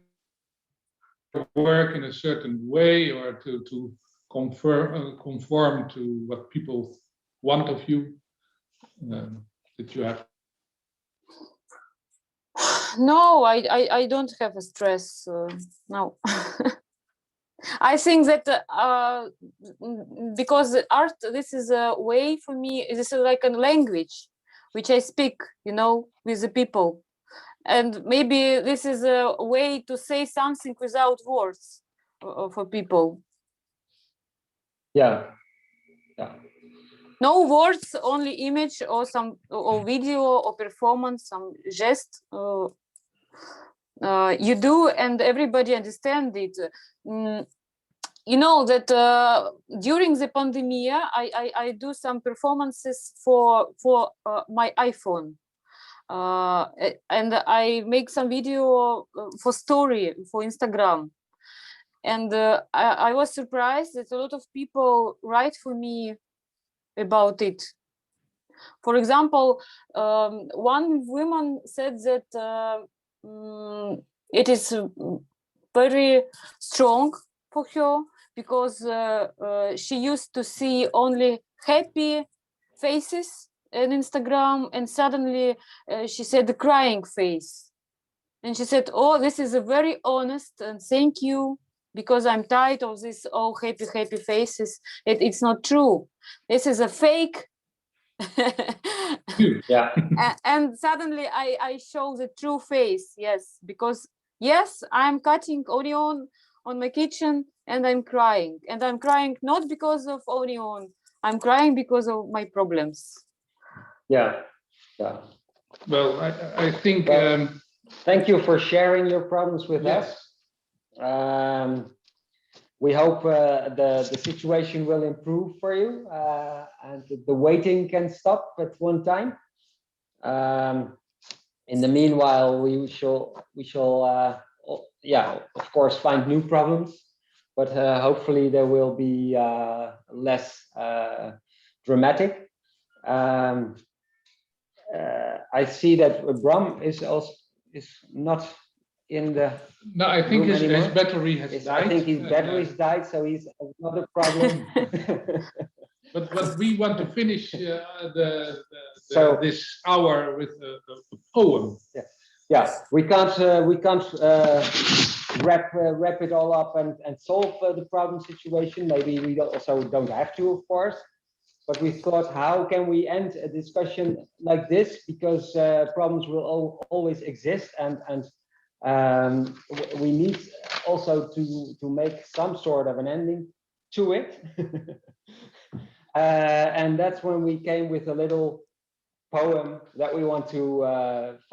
work in a certain way, or to conform to what people want of you, that you have. No, I don't have a stress. No. I think that because art, this is a way for me, this is like a language which I speak, you know, with the people. And maybe this is a way to say something without words for people. Yeah. No words, only image or some or video or performance, some gest you do, and everybody understand it. You know that during the pandemic, I do some performances for my iPhone, and I make some video for story for Instagram, and I was surprised that a lot of people write for me about it. For example, one woman said that it is very strong for her because she used to see only happy faces on Instagram, and suddenly she said the crying face, and she said, "Oh, this is a very honest, and thank you, because I'm tired of this happy faces. It's not true. This is a fake." Yeah. And suddenly I show the true face. Yes, because yes, I'm cutting onion on my kitchen and I'm crying, not because of onion, I'm crying because of my problems. Yeah. Well, I think thank you for sharing your problems with yes. us. we hope the situation will improve for you and the waiting can stop at one time. In the meanwhile, we shall yeah, of course, find new problems, but hopefully there will be less dramatic. I see that Bram is also not in the. No, I think his battery has died. I think his battery's died, so he's another problem. But we want to finish So- this hour with a poem. Yeah, we can't wrap it all up and solve the problem situation. Maybe we also don't have to, of course. But we thought, how can we end a discussion like this? Because problems will always exist, and we need also to make some sort of an ending to it. And that's when we came with a little poem that we want to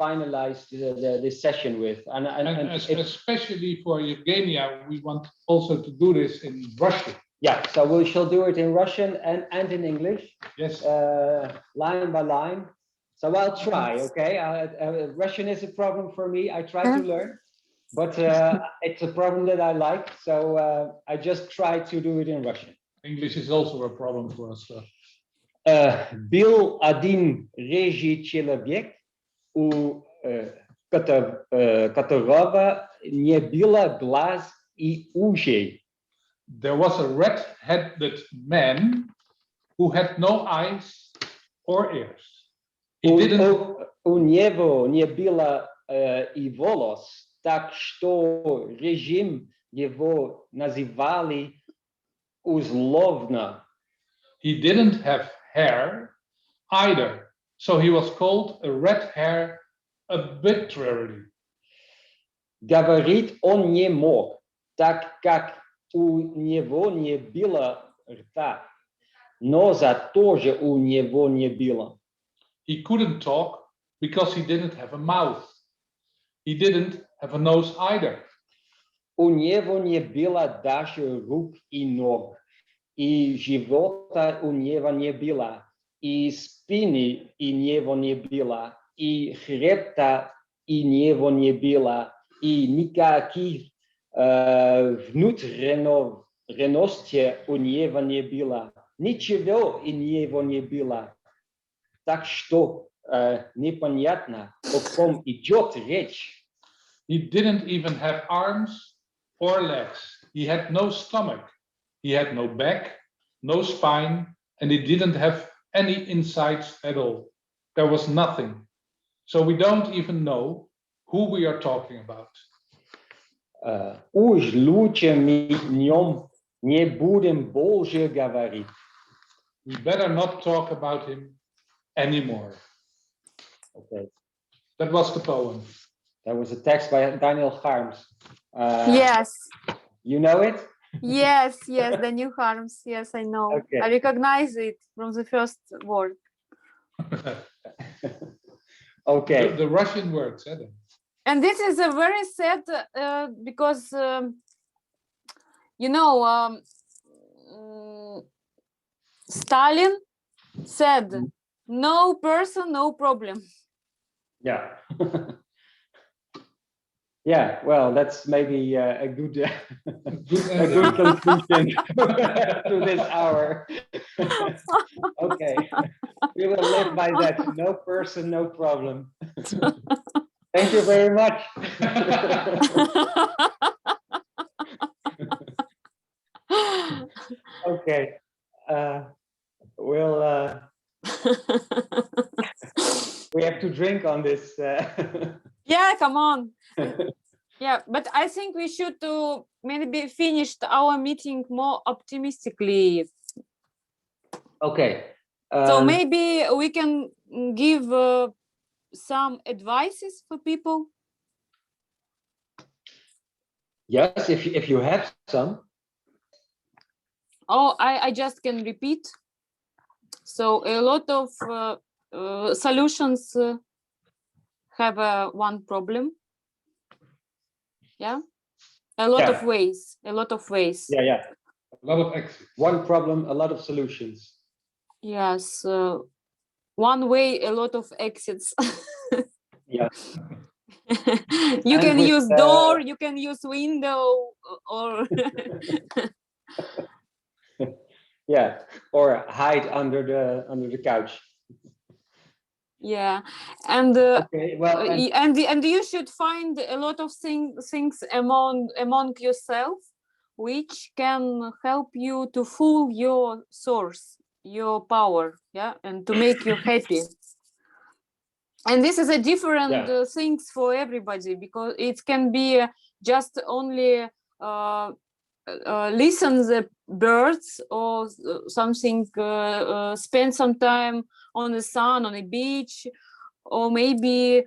finalize this session with. And Especially for Evgenia, we want also to do this in Russian. Yeah, so we shall do it in Russian and in English. Yes. Line by line. So I'll try, okay? Russian is a problem for me. I try to learn, but it's a problem that I like. So I just try to do it in Russian. English is also a problem for us. Был один рыжий человек, у которого не было глаз и ушей. There was a red-headed man who had no eyes or ears. He didn't. У него не было и волос, так что режим его называли условно. He didn't have hair either, so he was called a red hair arbitrarily. Говорить он не мог, так как у него не было рта, но зато же у него не было. He couldn't talk because he didn't have a mouth. He didn't have a nose either. У него не было даже рук и ног, и живота у него не было, и спины у него не было, и хребта у него не было, и никаких внутренностей у него не было. Ничего у него не было. Так что непонятно, о ком идет речь. He didn't even have arms or legs. He had no stomach. He had no back, no spine, and he didn't have any insides at all. There was nothing. So we don't even know who we are talking about. Уж лучше мы о нем не будем больше говорить. We better not talk about him anymore. Okay. That was the poem. That was a text by Daniel Harms. Yes, You know it? yes, the new harms. Yes, I know. Okay. I recognize it from the first word. Okay. The Russian words. And this is a very sad because you know Stalin said, "No person, no problem." Yeah. Yeah, well, that's maybe a good conclusion to this hour. Okay, we will live by that. No person, no problem. Thank you very much. Okay, we'll we have to drink on this. Yeah, come on. Yeah, but I think we should to maybe finish our meeting more optimistically. Okay. So maybe we can give some advices for people. Yes, if you have some. Oh, I just can repeat. So a lot of solutions have one problem. Yeah. A lot Yeah. of ways. A lot of ways. Yeah. A lot of exits. One problem, a lot of solutions. Yes. One way, a lot of exits. Yeah. You And can with, use door, you can use window, or yeah, or hide under the couch. yeah, and Okay, well, and you should find a lot of things among yourself, which can help you to full your source, your power, yeah, and to make you happy. And this is a different things for everybody, because it can be just only listen the birds, or something, spend some time on the sun on a beach, or maybe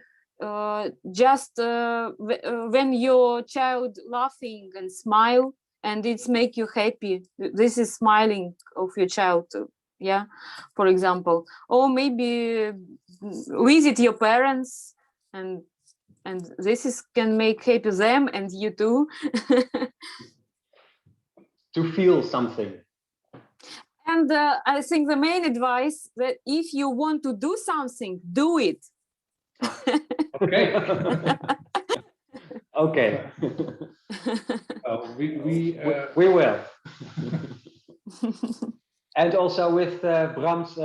just when your child laughing and smile, and it's make you happy. This is smiling of your child, yeah, for example. Or maybe visit your parents, and this is can make happy them and you too. to feel something. And I think the main advice, that if you want to do something, do it. Okay. Okay. We We will. And also with Bram's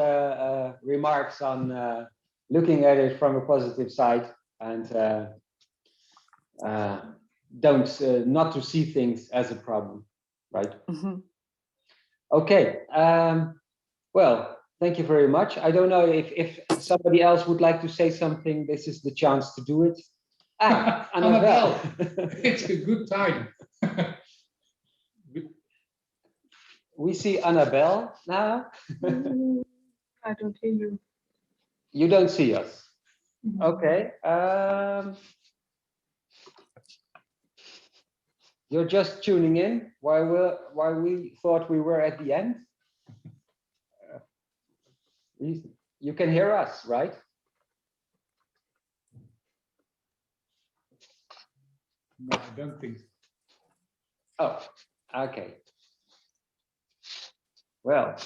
remarks on looking at it from a positive side, and not to see things as a problem, right? Mm-hmm. Okay. Well, thank you very much. I don't know if somebody else would like to say something. This is the chance to do it. Annabelle. It's a good time. We see Annabelle now. I don't hear you. You don't see us. Okay. You're just tuning in while we thought we were at the end. You can hear us, right? No, I don't think so. Oh, okay. Well.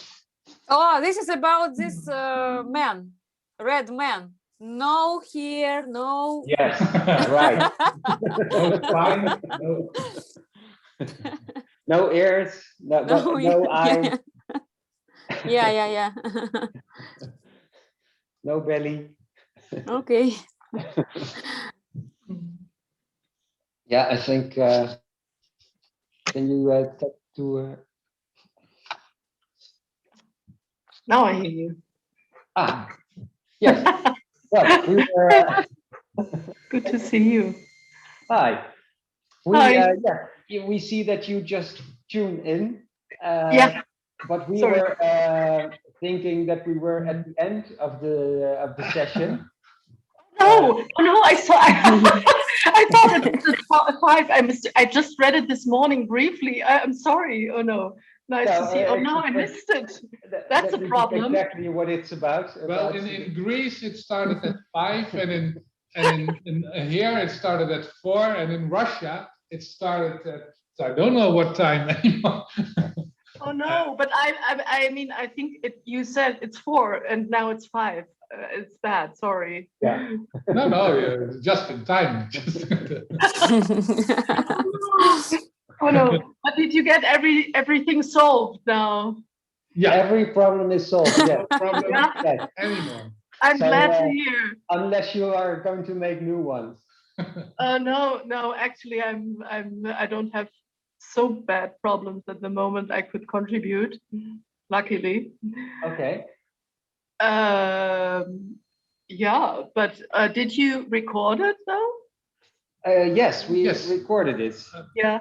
Oh, this is about this man, red man. No here, no. Yes, right. No spine, no. No ears, no eye. Yeah. No belly. Okay. Yeah, I think. Can you talk to? Now I hear you. Yes. Well, we were. Good to see you. Hi. Hi. We see that you just tuned in. Yeah. But we Sorry. were thinking that we were at the end of the session. No, I saw. I thought it was 5. I just read it this morning briefly. I'm sorry. Oh no. Nice to see. Oh no, I missed it. That's a problem. Exactly what it's about. Well, in Greece it started at 5, and in here it started at 4, and in Russia it started at, I don't know what time anymore. Oh no, but I mean, I think you said it's 4 and now it's 5. It's bad. Sorry. Yeah. No, you're just in time. Oh no! But did you get everything solved now? Yeah. Every problem is solved. Yeah. Problem Yes. anymore. I'm glad to hear. Unless you are going to make new ones. No. Actually, I don't have so bad problems at the moment. I could contribute, luckily. Okay. Yeah, but did you record it though? Yes, we recorded it. Yeah.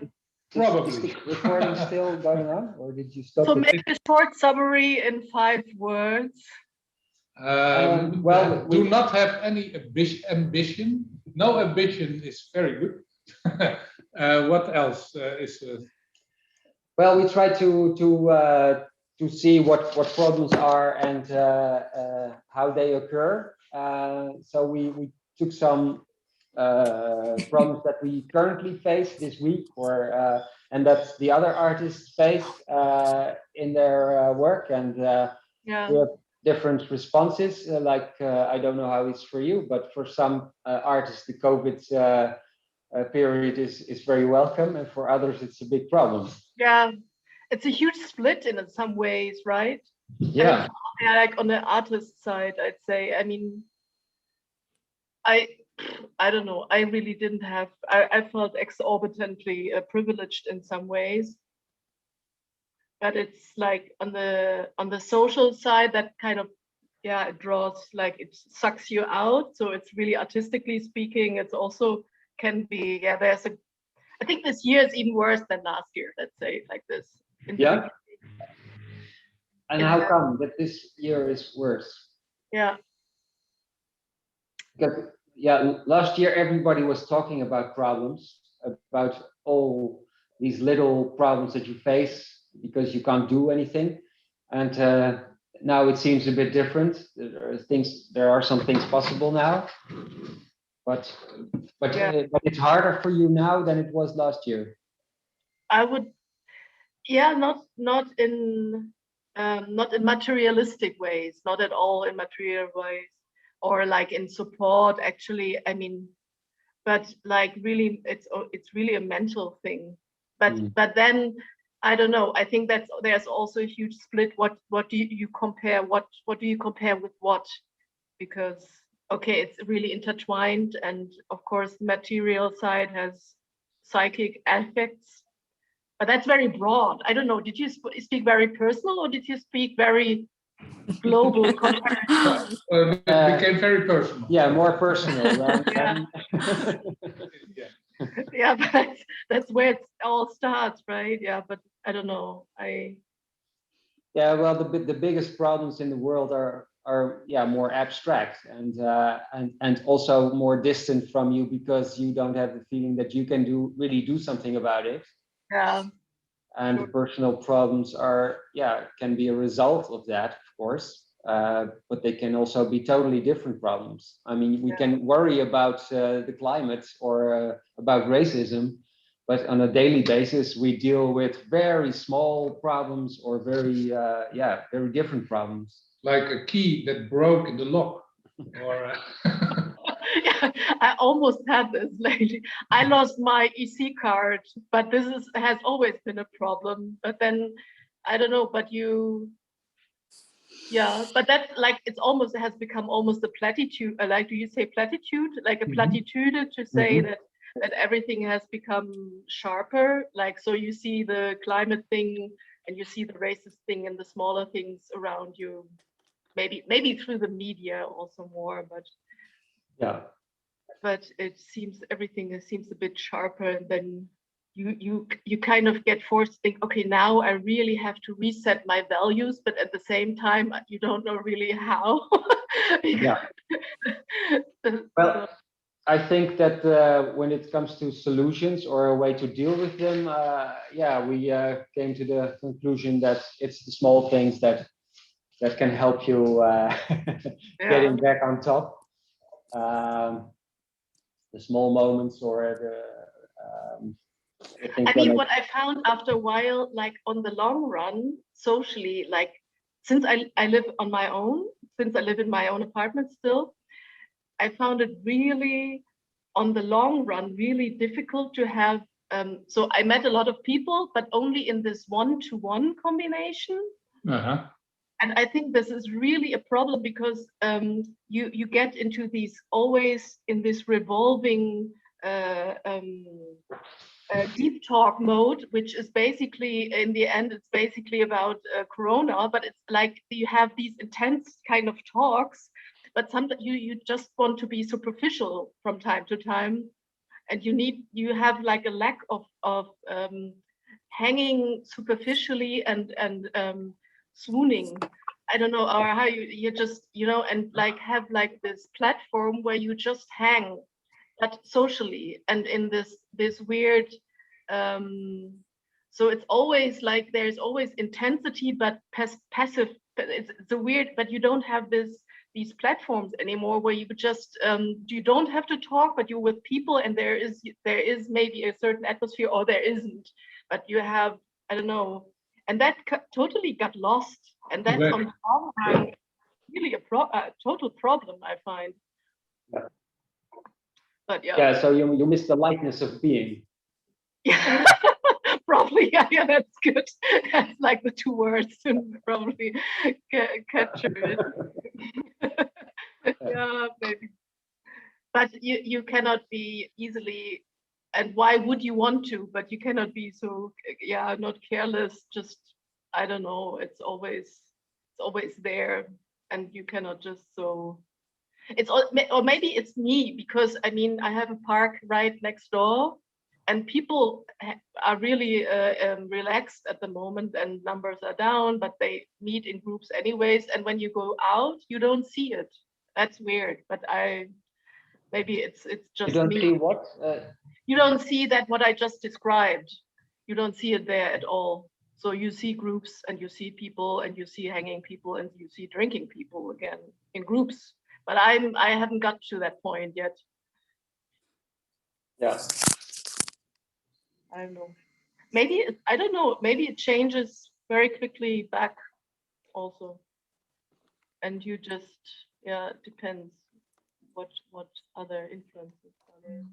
Probably. Is the recording still going on, or did you stop? So it? make a short summary in 5 words. Well, do not have any ambition. No ambition is very good. What else is? Well, we try to see what problems are and how they occur. So we took some problems that we currently face this week, or and that the other artists face in their work, and Yeah. we have different responses. I don't know how it's for you, but for some artists, the COVID period is very welcome, and for others, it's a big problem. Yeah, it's a huge split in some ways, right? Yeah. Yeah, like on the artist side, I'd say. I mean, I don't know. I really didn't have. I felt exorbitantly privileged in some ways, but it's like on the social side that kind of, yeah, it draws, like it sucks you out. So it's really, artistically speaking, it's also can be, yeah. I think this year is even worse than last year. Let's say it like this. Yeah. And how come that this year is worse? Yeah. Because last year everybody was talking about problems, about all these little problems that you face because you can't do anything, and now it seems a bit different. There are some things possible now, but it's harder for you now than it was last year. I would, yeah, not in materialistic ways, not at all in material ways, or like in support. Actually, I mean, but like really, it's really a mental thing. But then I don't know. I think there's also a huge split. What do you compare? What do you compare with what? Because okay, it's really intertwined, and of course, the material side has psychic effects. But that's very broad. I don't know. Did you speak very personal, or did you speak very global comparison? It became very personal. Yeah, more personal. Yeah, but that's where it all starts, right? Yeah, but I don't know. Yeah, well, the biggest problems in the world are more abstract and also more distant from you, because you don't have the feeling that you can really do something about it. Yeah. And the personal problems can be a result of that, of course, but they can also be totally different problems. I mean, we can worry about the climate or about racism, but on a daily basis, we deal with very small problems or very different problems. Like a key that broke in the lock, or. Yeah, I almost had this lately. I lost my EC card, but this has always been a problem. But then I don't know, but but that's like, it has become almost a platitude. Like, do you say platitude? Like a platitude to say that everything has become sharper. Like, so you see the climate thing and you see the racist thing and the smaller things around you. Maybe through the media also more, but it seems everything seems a bit sharper, and then you kind of get forced to think, okay, now I really have to reset my values, but at the same time you don't know really how. Well, I think that when it comes to solutions or a way to deal with them, we came to the conclusion that it's the small things that can help you getting back on top. The small moments, or I mean, what I found after a while, like on the long run, socially, like since I live on my own, since I live in my own apartment still, I found it really, on the long run, really difficult to have. So I met a lot of people, but only in this one-to-one combination. And I think this is really a problem, because you get into these, always in this revolving deep talk mode, which is basically, in the end, it's basically about Corona, but it's like you have these intense kind of talks, but sometimes you just want to be superficial from time to time, and you have like a lack of hanging superficially and swooning. I don't know, or how you just, and like have like this platform where you just hang, but socially, and in this weird, so it's always like there's always intensity, but passive. It's a weird, but you don't have these platforms anymore where you just you don't have to talk, but you're with people, and there is maybe a certain atmosphere, or there isn't, but you have, I don't know, and that totally got lost, and that's Right. on the long run really a total problem, I find. Yeah. But yeah. Yeah, so you miss the lightness of being. Yeah. Probably, yeah, that's good. That's like the two words and probably capture it. Yeah, maybe. But you cannot be easily, and why would you want to? But you cannot be so, yeah, not careless. Just, I don't know. It's always there, and you cannot just so. It's or maybe it's me, because I mean I have a park right next door, and people are really relaxed at the moment, and numbers are down, but they meet in groups anyways. And when you go out, you don't see it. That's weird, but maybe it's just You don't me. see what? You don't see that what I just described. You don't see it there at all. So you see groups, and you see people, and you see hanging people, and you see drinking people again in groups. But I haven't got to that point yet. Yeah. I don't know. Maybe I don't know. Maybe it changes very quickly back also. And you just, yeah, it depends what other influences are there.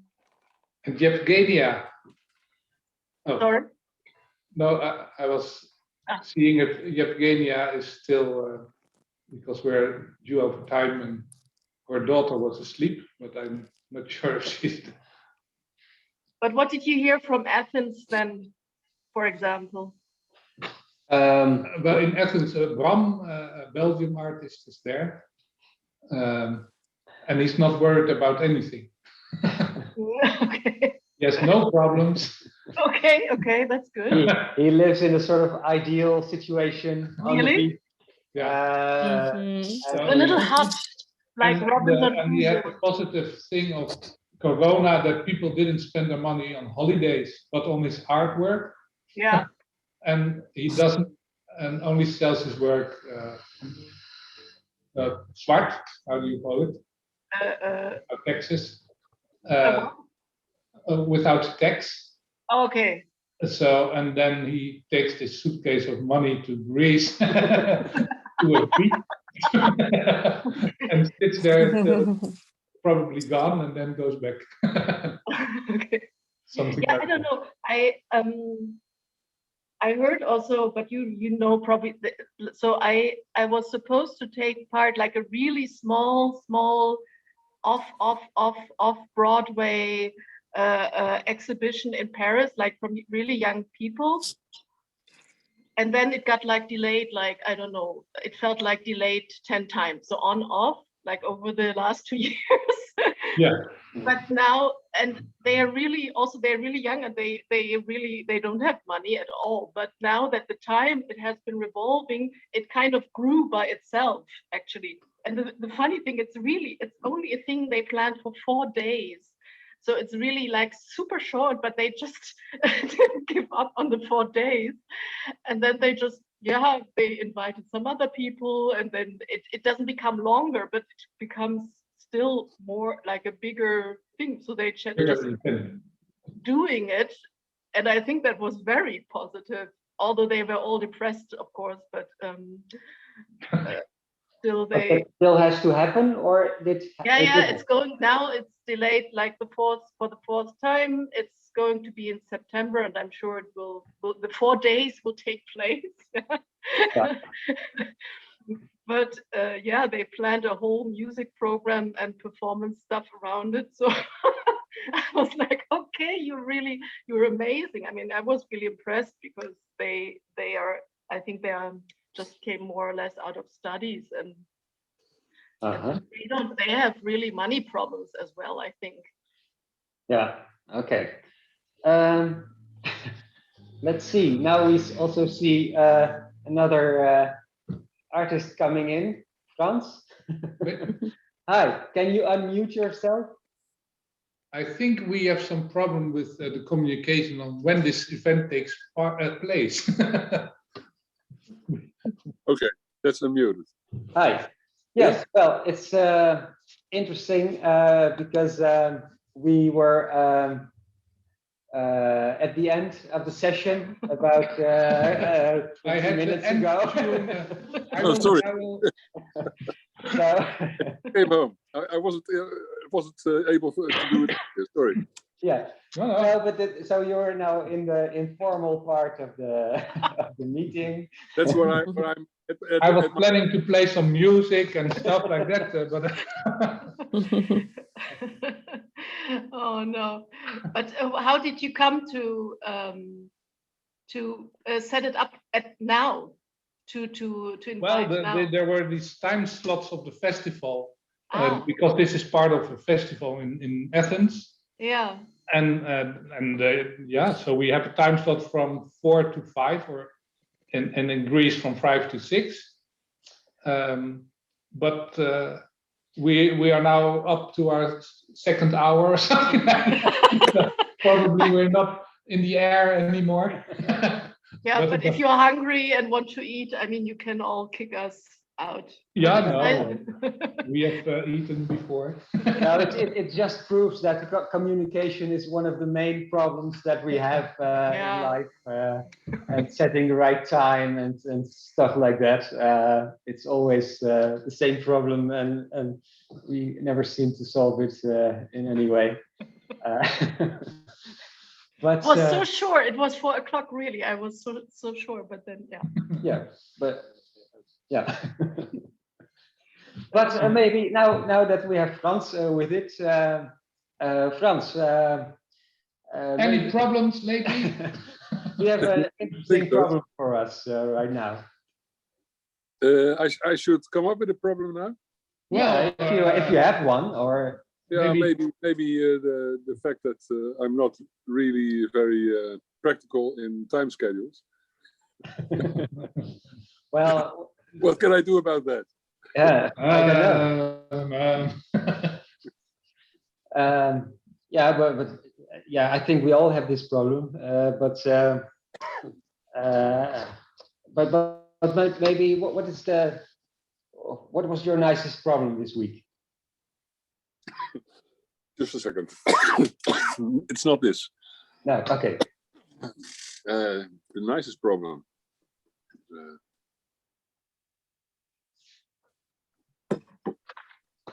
And Yevgenia. Oh, Sorry. no, I was seeing if Yevgenia is still, because we're due over time, and her daughter was asleep, but I'm not sure if she's. But what did you hear from Athens then, for example? Well, in Athens, Bram, a Belgian artist, is there. And he's not worried about anything. Okay. He has no problems. Okay, that's good. He lives in a sort of ideal situation. On the Really? beach. Yeah. A little hut, like Robinson and he had the Crusoe. positive thing of Corona, that people didn't spend their money on holidays, but on his artwork. Yeah. And he doesn't, and only sells his work zwart, how do you call it? Taxes. Without tax. Okay. So, and then he takes this suitcase of money to Greece to a beach and sits there till probably gone, and then goes back. Okay. Something Yeah, like I don't know. I heard also, but you know probably. So I was supposed to take part, like a really small off Broadway exhibition in Paris, like from really young people. And then it got like delayed, like, I don't know, it felt like delayed 10 times. So on off, like over the last 2 years. Yeah. But now, and they're really young, and they don't have money at all. But now that the time it has been revolving, it kind of grew by itself, actually. And the funny thing, it's only a thing they planned for 4 days. So it's really like super short, but they just didn't give up on the 4 days. And then they just, they invited some other people, and then it doesn't become longer, but it becomes still more like a bigger thing. So they just doing it. And I think that was very positive, although they were all depressed, of course, but still they. But it still has to happen, or did? It's going now. It's delayed like for the fourth time. It's going to be in September, and I'm sure it will the 4 days will take place. Yeah. But they planned a whole music program and performance stuff around it. So I was like, okay, you're amazing. I mean, I was really impressed, because they just came more or less out of studies, and they have really money problems as well, I think. Yeah. Okay. Let's see. Now we also see another artist coming in, Frans. Hi, can you unmute yourself? I think we have some problem with the communication on when this event takes place. Okay, that's unmuted. Hi. Yes, well, it's interesting because we were at the end of the session about 20 minutes ago. Sorry. So, Came home. I wasn't able to do it. Sorry. yeah. No. No, but so you're now in the informal part of the of the meeting. That's where I'm. I was planning to play some music and stuff like that, but Oh no! But how did you come to set it up at now? To invite now? there were these time slots of the festival Ah. because this is part of a festival in Athens. Yeah. And yeah, so we have a time slot from 4 to 5, or in Greece from 5 to 6. But we are now up to our second hour or something like that. Probably we're not in the air anymore. Yeah, but if you're hungry and want to eat, I mean, you can all kick us out. Yeah, no, we have eaten before. No, it just proves that communication is one of the main problems that we have in life, and setting the right time and stuff like that. It's always the same problem, and we never seem to solve it in any way. But I was so sure it was 4 o'clock. Really, I was so sure. But then, yeah. Yeah, but yeah. But maybe now that we have Frans with it, Frans. Any problems lately? We have an interesting problem for us right now. I should come up with a problem now. Yeah, if you have one, or yeah, maybe the fact that I'm not really very practical in time schedules. Well, what can I do about that? Yeah, I don't know. Yeah, but yeah, I think we all have this problem. But maybe what was your nicest problem this week? Just a second. It's not this. No, okay. The nicest problem.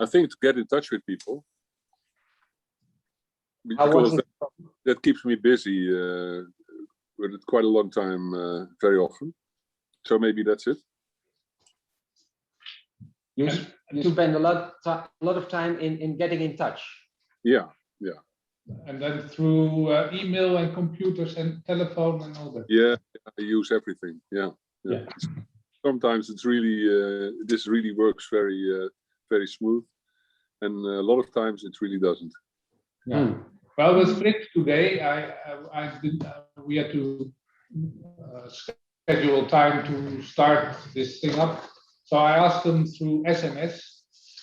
I think to get in touch with people, because that keeps me busy with it quite a long time, very often. So maybe that's it. You spend a lot of time in getting in touch. Yeah. And then through email and computers and telephone and all that. Yeah, I use everything. Yeah. Sometimes it's really this really works very smooth, and a lot of times it really doesn't. Yeah. Well, with Fritz today, we had to schedule time to start this thing up. So I asked him through SMS,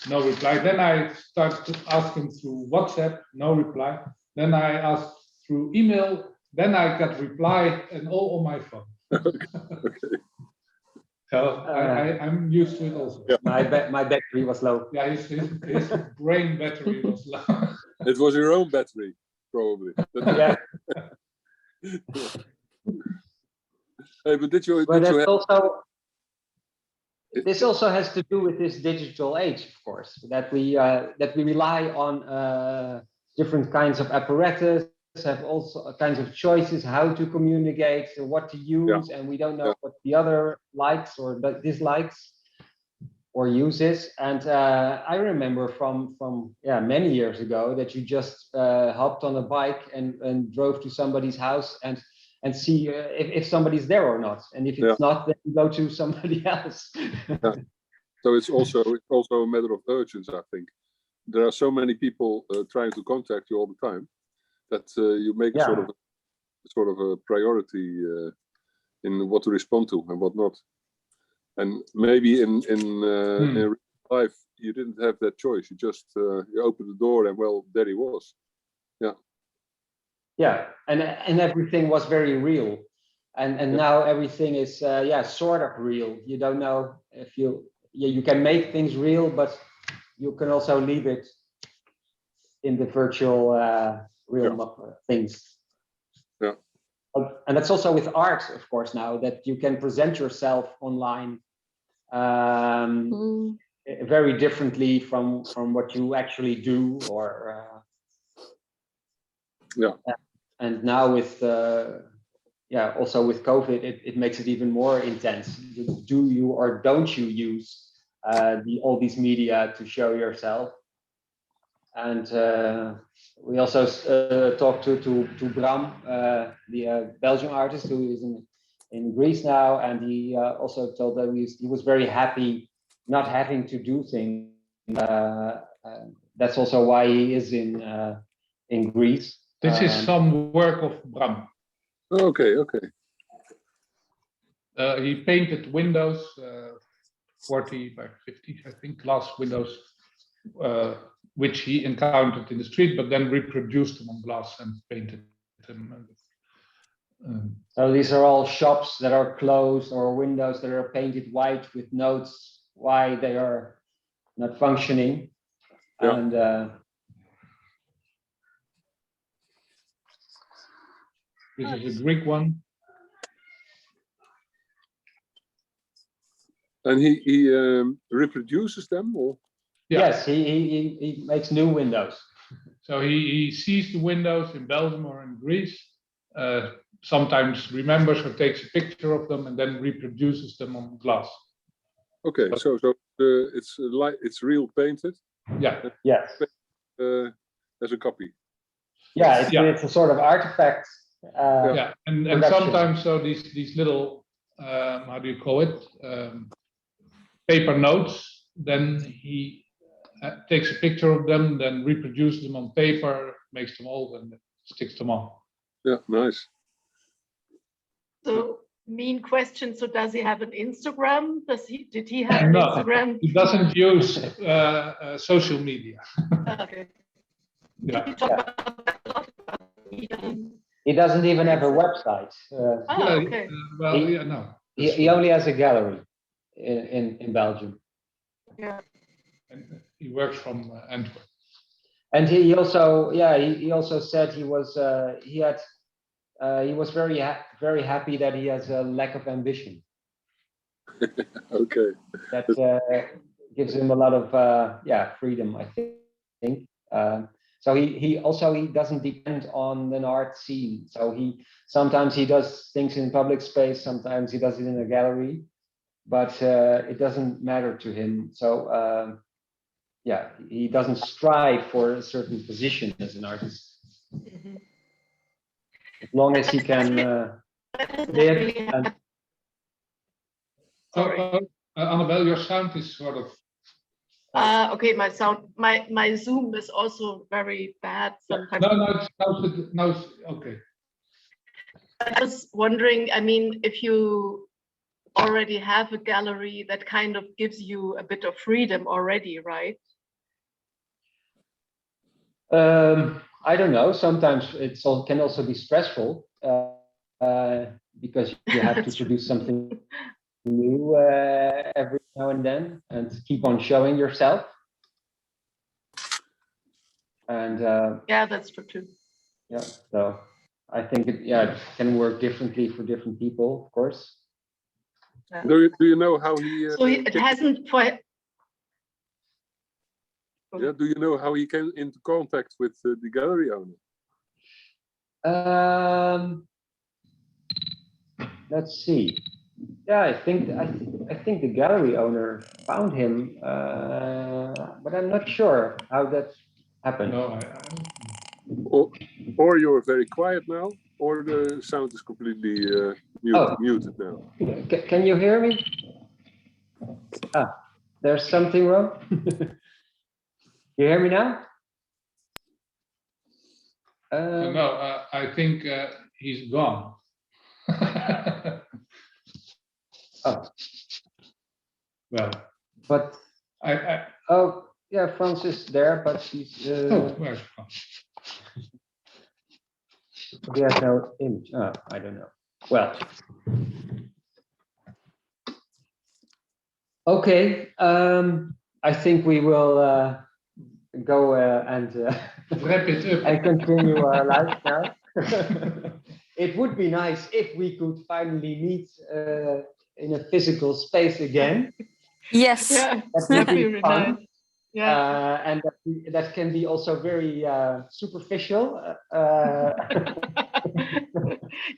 no reply. Then I started to ask him through WhatsApp, no reply. Then I asked through email. Then I got reply, and all on my phone. Okay. So I'm used to it also. Yeah. My battery was low. Yeah, his brain battery was low. It was your own battery, probably. Yeah. Hey, but did you this also has to do with this digital age, of course, that we rely on different kinds of apparatus, have also kinds of choices how to communicate, what to use, and we don't know what the other likes or dislikes or uses. And I remember from many years ago that you just hopped on a bike and drove to somebody's house and see if somebody's there or not, and if it's not, then you go to somebody else. So it's also a matter of urgency. I think there are so many people trying to contact you all the time that you make a sort of a priority in what to respond to and what not. And maybe in real life you didn't have that choice. You just you opened the door and well, there he was. Yeah, and everything was very real, and now everything is sort of real. You don't know if you you can make things real, but you can also leave it in the virtual real things. Yeah. And that's also with art, of course, now that you can present yourself online very differently from what you actually do, or and now with also with COVID, it makes it even more intense. Do you or don't you use all these media to show yourself? And we also talked to Bram, the Belgian artist who is in Greece now, and he also told that he was very happy not having to do things. That's also why he is in Greece. This is some work of Bram. Okay. He painted windows, 40 by 50, I think, glass windows, which he encountered in the street, but then reproduced them on glass and painted them. So these are all shops that are closed, or windows that are painted white with notes why they are not functioning. Yeah. And this is a Greek one. And he reproduces them, or? Yeah. Yes, he makes new windows. So he sees the windows in Belgium or in Greece, sometimes remembers or takes a picture of them and then reproduces them on glass. Okay, so it's real painted. Yeah. Yes. As a copy. Yeah, it's a sort of artifact. And sometimes these little how do you call it, paper notes, then he takes a picture of them, then reproduces them on paper, makes them old, and sticks them on. Yeah, nice. So, mean question. So, does he have an Instagram? Did he have an No, Instagram? he doesn't use social media. Okay. Yeah. He doesn't even have a website. Okay. He only has a gallery in Belgium. Yeah. And he works from Antwerp. And he also said he was very happy that he has a lack of ambition. Okay. That gives him a lot of freedom, I think. So he doesn't depend on an art scene. So sometimes he does things in public space, sometimes he does it in a gallery, but it doesn't matter to him. So he doesn't strive for a certain position as an artist. Mm-hmm. As long as he can live. And... Annabelle, your sound is sort of. Okay, my sound, my Zoom is also very bad sometimes. No, it's okay. I was wondering, I mean, if you already have a gallery, that kind of gives you a bit of freedom already, right? I don't know. Sometimes can also be stressful because you have to produce something new every now and then and keep on showing yourself. And yeah, that's true too. Yeah, so I think it can work differently for different people, of course. Yeah. Do you know how he? So it hasn't for. Yeah. Do you know how he came into contact with the gallery owner? Let's see. Yeah, I think the gallery owner found him, but I'm not sure how that happened. No, or you're very quiet now, or the sound is completely muted now. Can you hear me? There's something wrong. You hear me now? No, I think he's gone. Well, but France is there, but she's. Where's France? He has no image. I don't know. Well. Okay, I think we will go and Wrap it up. and continue our life now. It would be nice if we could finally meet in a physical space again. Yes. Yeah, That would that'd be be really fun. nice. Yeah. And that can be also very superficial.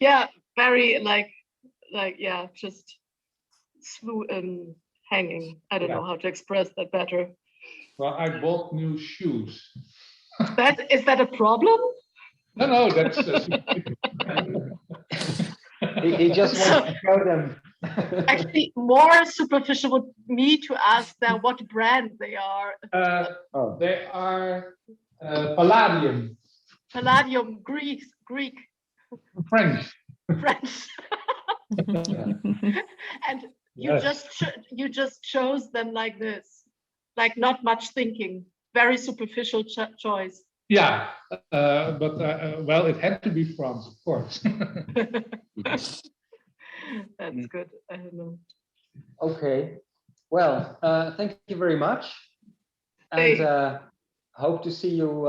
Yeah, very like yeah, just smooth hanging. I don't know how to express that better. Well, I bought new shoes. Is that a problem? No, that's he just wants to show them. Actually, more superficial would me to ask them what brand they are. they are Palladium, Palladium, Greek, French. French. And you just chose them like this, like not much thinking, very superficial choice. Yeah, but well, it had to be France, of course. That's good. I don't know. Okay. Well, thank you very much, and hope to see you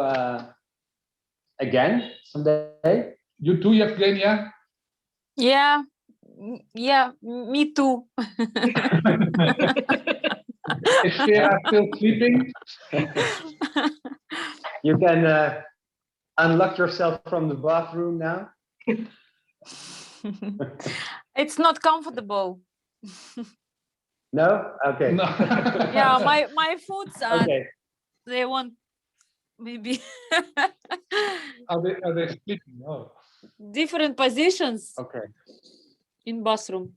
again someday. You too, Evgenia? Yeah. Yeah, me too. Is Vera still sleeping? You can unlock yourself from the bathroom now. It's not comfortable. No? Okay. No. Yeah, my foots are, Okay. they want maybe Are they sleeping? No. different positions Okay. in bathroom.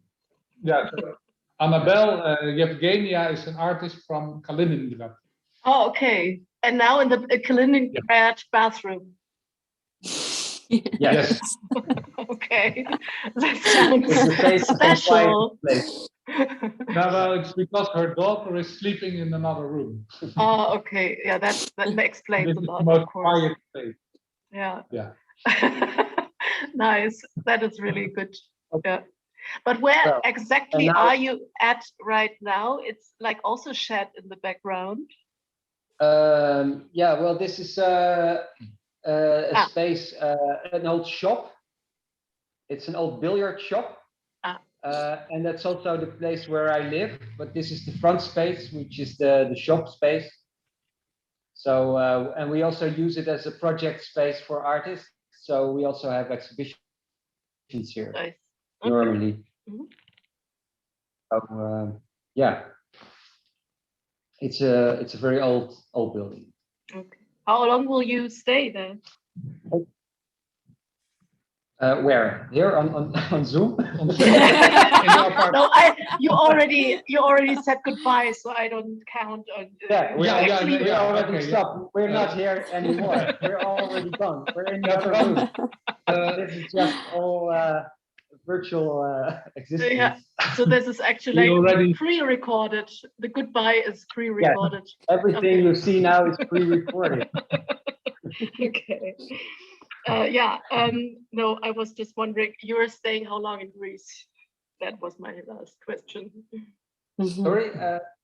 Yeah. So Annabelle Yevgenia is an artist from Kaliningrad. Oh, okay. And now in the Kaliningrad bathroom. Yes. Okay. That sounds It's a safe and quiet special. place. No, well, it's because her daughter is sleeping in another room. Oh, okay. Yeah, that explains This a is lot, the most of course. quiet place. Yeah. Yeah. Nice. That is really good. Yeah. But where Well, exactly now- are you at right now? It's like also shed in the background. Yeah, well, this is a space, an old shop. It's an old billiard shop. And that's also the place where I live, but this is the front space, which is the shop space. So, and we also use it as a project space for artists. So we also have exhibitions here. Nice. Normally. Mhm. So, yeah, it's a very old building. Okay. How long will you stay there? Where? Here on Zoom? In your apartment. No, you already said goodbye, so I don't count on. Yeah, we Yeah, already okay, stopped. We're not here anymore. We're already gone. We're in the other room. This is just all virtual existence. Yeah. So this is actually We already- pre-recorded. The goodbye is pre-recorded. Everything you see now is pre-recorded. Okay. Yeah. No, I was just wondering. You were staying how long in Greece? That was my last question. Sorry.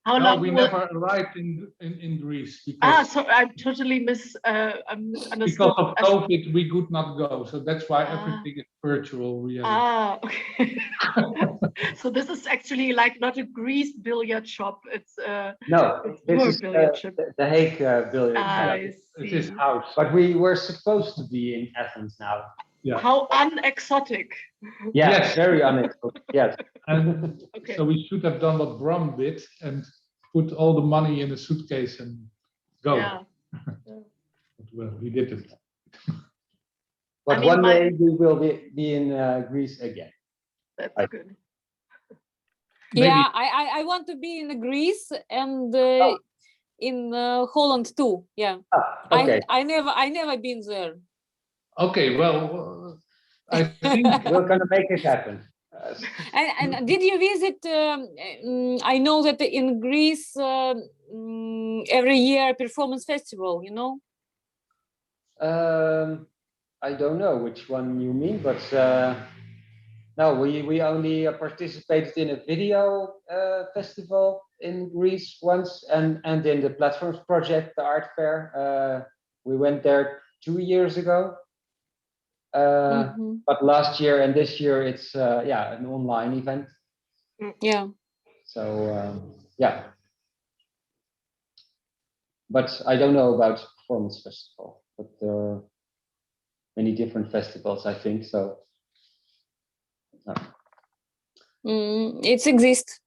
How No, long? we will- never arrived in Greece because, So I totally misunderstood. because of COVID we could not go. So that's why everything is virtual reality. Okay. So this is actually like not a Greece billiard shop. It's No, it's this your is billiard shop. the Hague billiard shop. I It is see. house. But we were supposed to be in Athens now. Yeah. How unexotic. Yeah, Yes. very unexpected. Yes. And Okay. so we should have done what Bram did and put all the money in a suitcase and go. Yeah. But, well, he didn't. But I mean, one day we will be in Greece again. That's good. Yeah, I want to be in Greece and in Holland too. Yeah. Okay. I never been there. Okay, well, I think We're gonna make it happen. And did you visit? I know that in Greece every year performance festival. You know. I don't know which one you mean, but No, we only participated in a video festival in Greece once, and in the Platforms project, the art fair. We went there 2 years ago. But last year and this year it's an online event. Yeah. So yeah. But I don't know about Performance Festival, but there are many different festivals, I think. So it exists.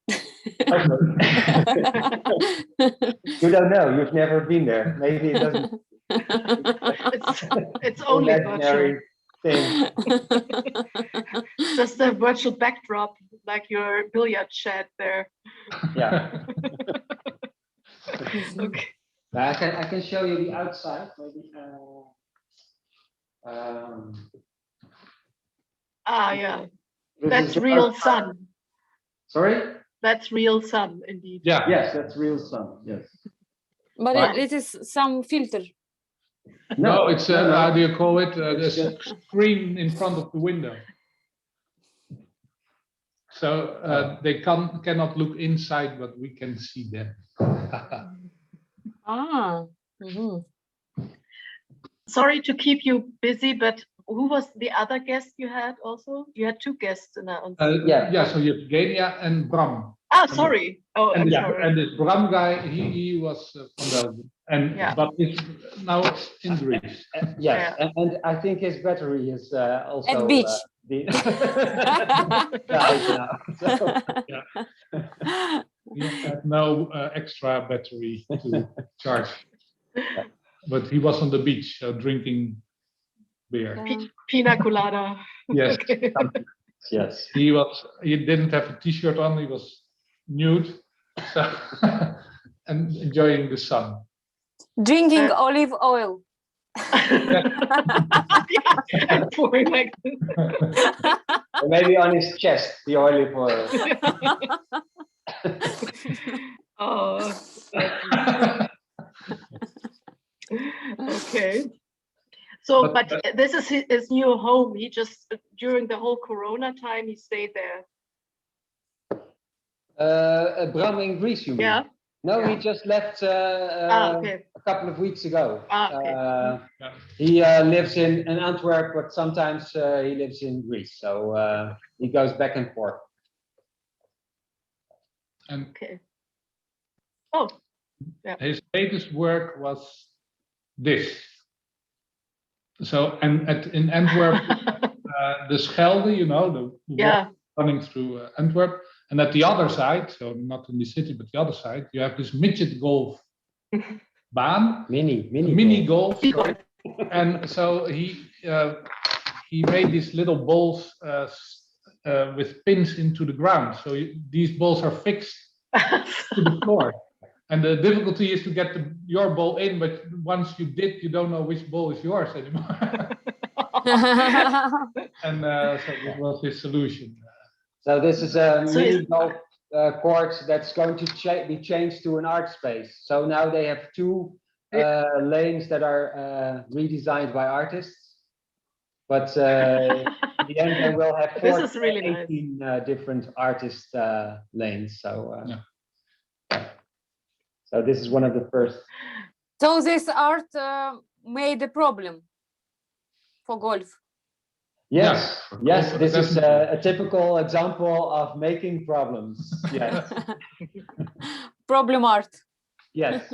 You don't know. You've never been there. Maybe it doesn't. It's only imaginary thing. just a virtual backdrop, like your billiard shed there. Yeah. Okay. I can show you the outside. Maybe. Yeah. That's real sun. Sorry? That's real sun, indeed. Yeah. Yes, that's real sun. Yes. But it is some filter. No, it's no. how do you call it? It's The screen in front of the window. So they cannot look inside, but we can see them. Sorry to keep you busy, but who was the other guest you had also? You had 2 guests in Yeah. So you have Genia and Bram. Oh, sorry. Oh, And sorry. and this Bram guy, he was from Belgium, but it's now in Greece. Yes, and I think his battery is also at beach. died now. So. He had no extra battery to charge, but he was on the beach drinking beer. Pina colada. Yes. Okay. Yes. He didn't have a t-shirt on. He was nude, so and enjoying the sun. Drinking olive oil. I'm pouring like this. Or maybe on his chest, the olive oil. Oh, okay. So, but this is his new home. He just, during the whole Corona time, he stayed there. Bram in Greece, you mean? Yeah. No, Yeah. he just left Okay. a couple of weeks ago. Okay. He lives in Antwerp, but sometimes he lives in Greece. So he goes back and forth. And okay. Oh. Yeah. His latest work was this. So, and in Antwerp, the Schelde, you know, the water running through Antwerp. And at the other side, so not in the city, but the other side, you have this midget golf baan. Mini golf. And so he made these little balls with pins into the ground. So these balls are fixed to the floor. And the difficulty is to get your ball in, but once you did, you don't know which ball is yours anymore. And so this was his solution. So this is a mini golf court that's going to be changed to an art space. So now they have 2 lanes that are redesigned by artists. But in the end, they will have 18 different artist lanes. So. So this is one of the first. So this art made a problem for golf. Yes, yes. This is a typical example of making problems. Yes. Problem art. Yes.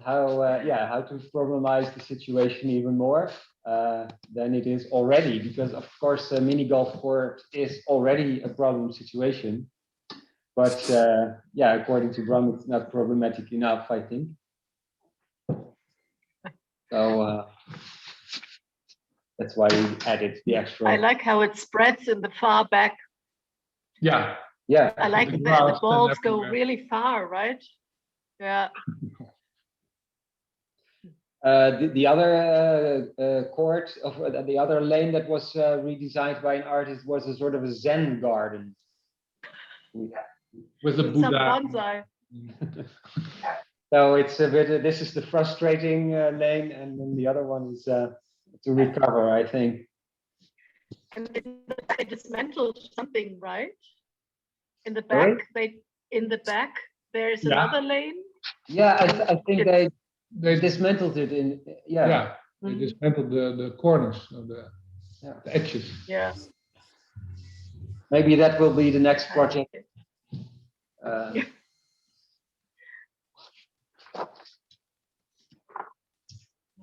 How to problemize the situation even more than it is already, because of course a mini golf court is already a problem situation. But according to Bram, it's not problematic enough, I think. So that's why we added the extra. I like how it spreads in the far back. Yeah. Yeah. I like that the balls go really far, right? Yeah. The other court of the other lane that was redesigned by an artist was a sort of a Zen garden. With the Buddha. Some bonsai. So it's a bit. This is the frustrating lane, and then the other one is to recover, I think. And they dismantled something, right? In the Sorry? back, there is Yeah. another lane. Yeah, I think they dismantled it in, Yeah, they dismantled the corners of the edges. Yeah. Maybe that will be the next project.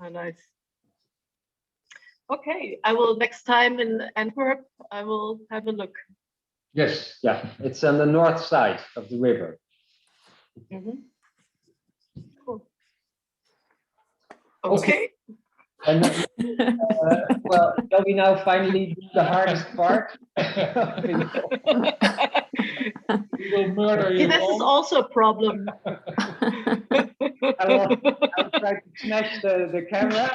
Oh, nice. Okay, I will next time in Antwerp, I will have a look. Yes. Yeah, it's on the north side of the river. Cool. Okay. And well, shall we now finally do the hardest part? We will murder you. This is also a problem. I will try to smash the camera.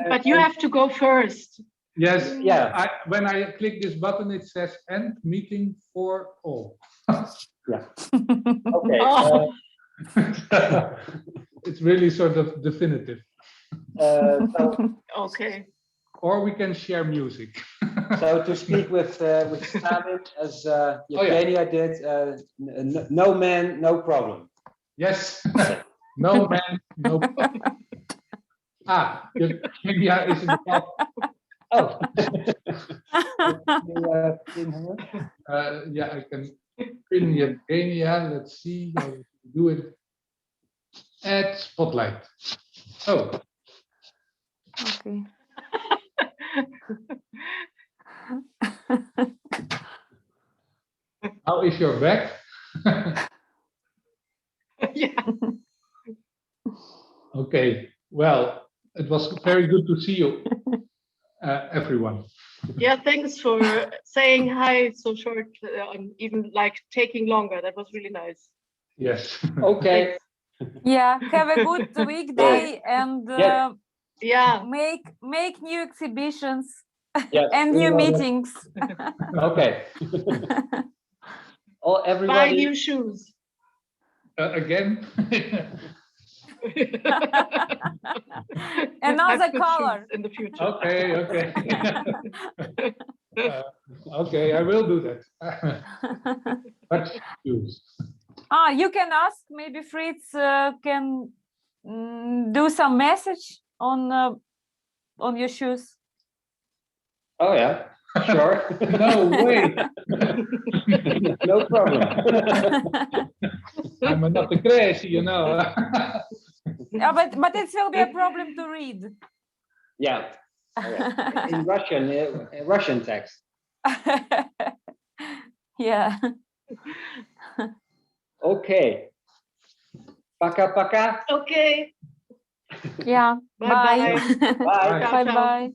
But you have to go first. Yes. Yeah. When I click this button, it says end meeting for all. Yeah. Okay. Oh. It's really sort of definitive. Okay. Or we can share music. So to speak with Stalin, as Yevgenia did, no man, no problem. Yes. No man, no problem. Yevgenia is in the top. Oh. Yeah, I can pin Yevgenia. Let's see how we do it. Add spotlight. Oh. Okay. How is your back? Yeah. Okay. Well, it was very good to see you, everyone. Yeah, thanks for saying hi so short, even like taking longer. That was really nice. Yes. Okay. Yeah, have a good weekday and Yeah. make new exhibitions Yes, and new meetings. Okay. Buy Everybody. new shoes. Again. Another Have good color shoes in the future. Okay. Okay, I will do that. But shoes. You can ask, maybe Fritz can do some message on your shoes. Oh yeah, sure. No way. No problem. I'm not crazy, you know. Yeah, but it will be a problem to read. Yeah. In Russian text. Yeah. Okay. Пока-пока. Okay. Yeah. Bye-bye. Bye. Ciao, ciao. Bye-bye.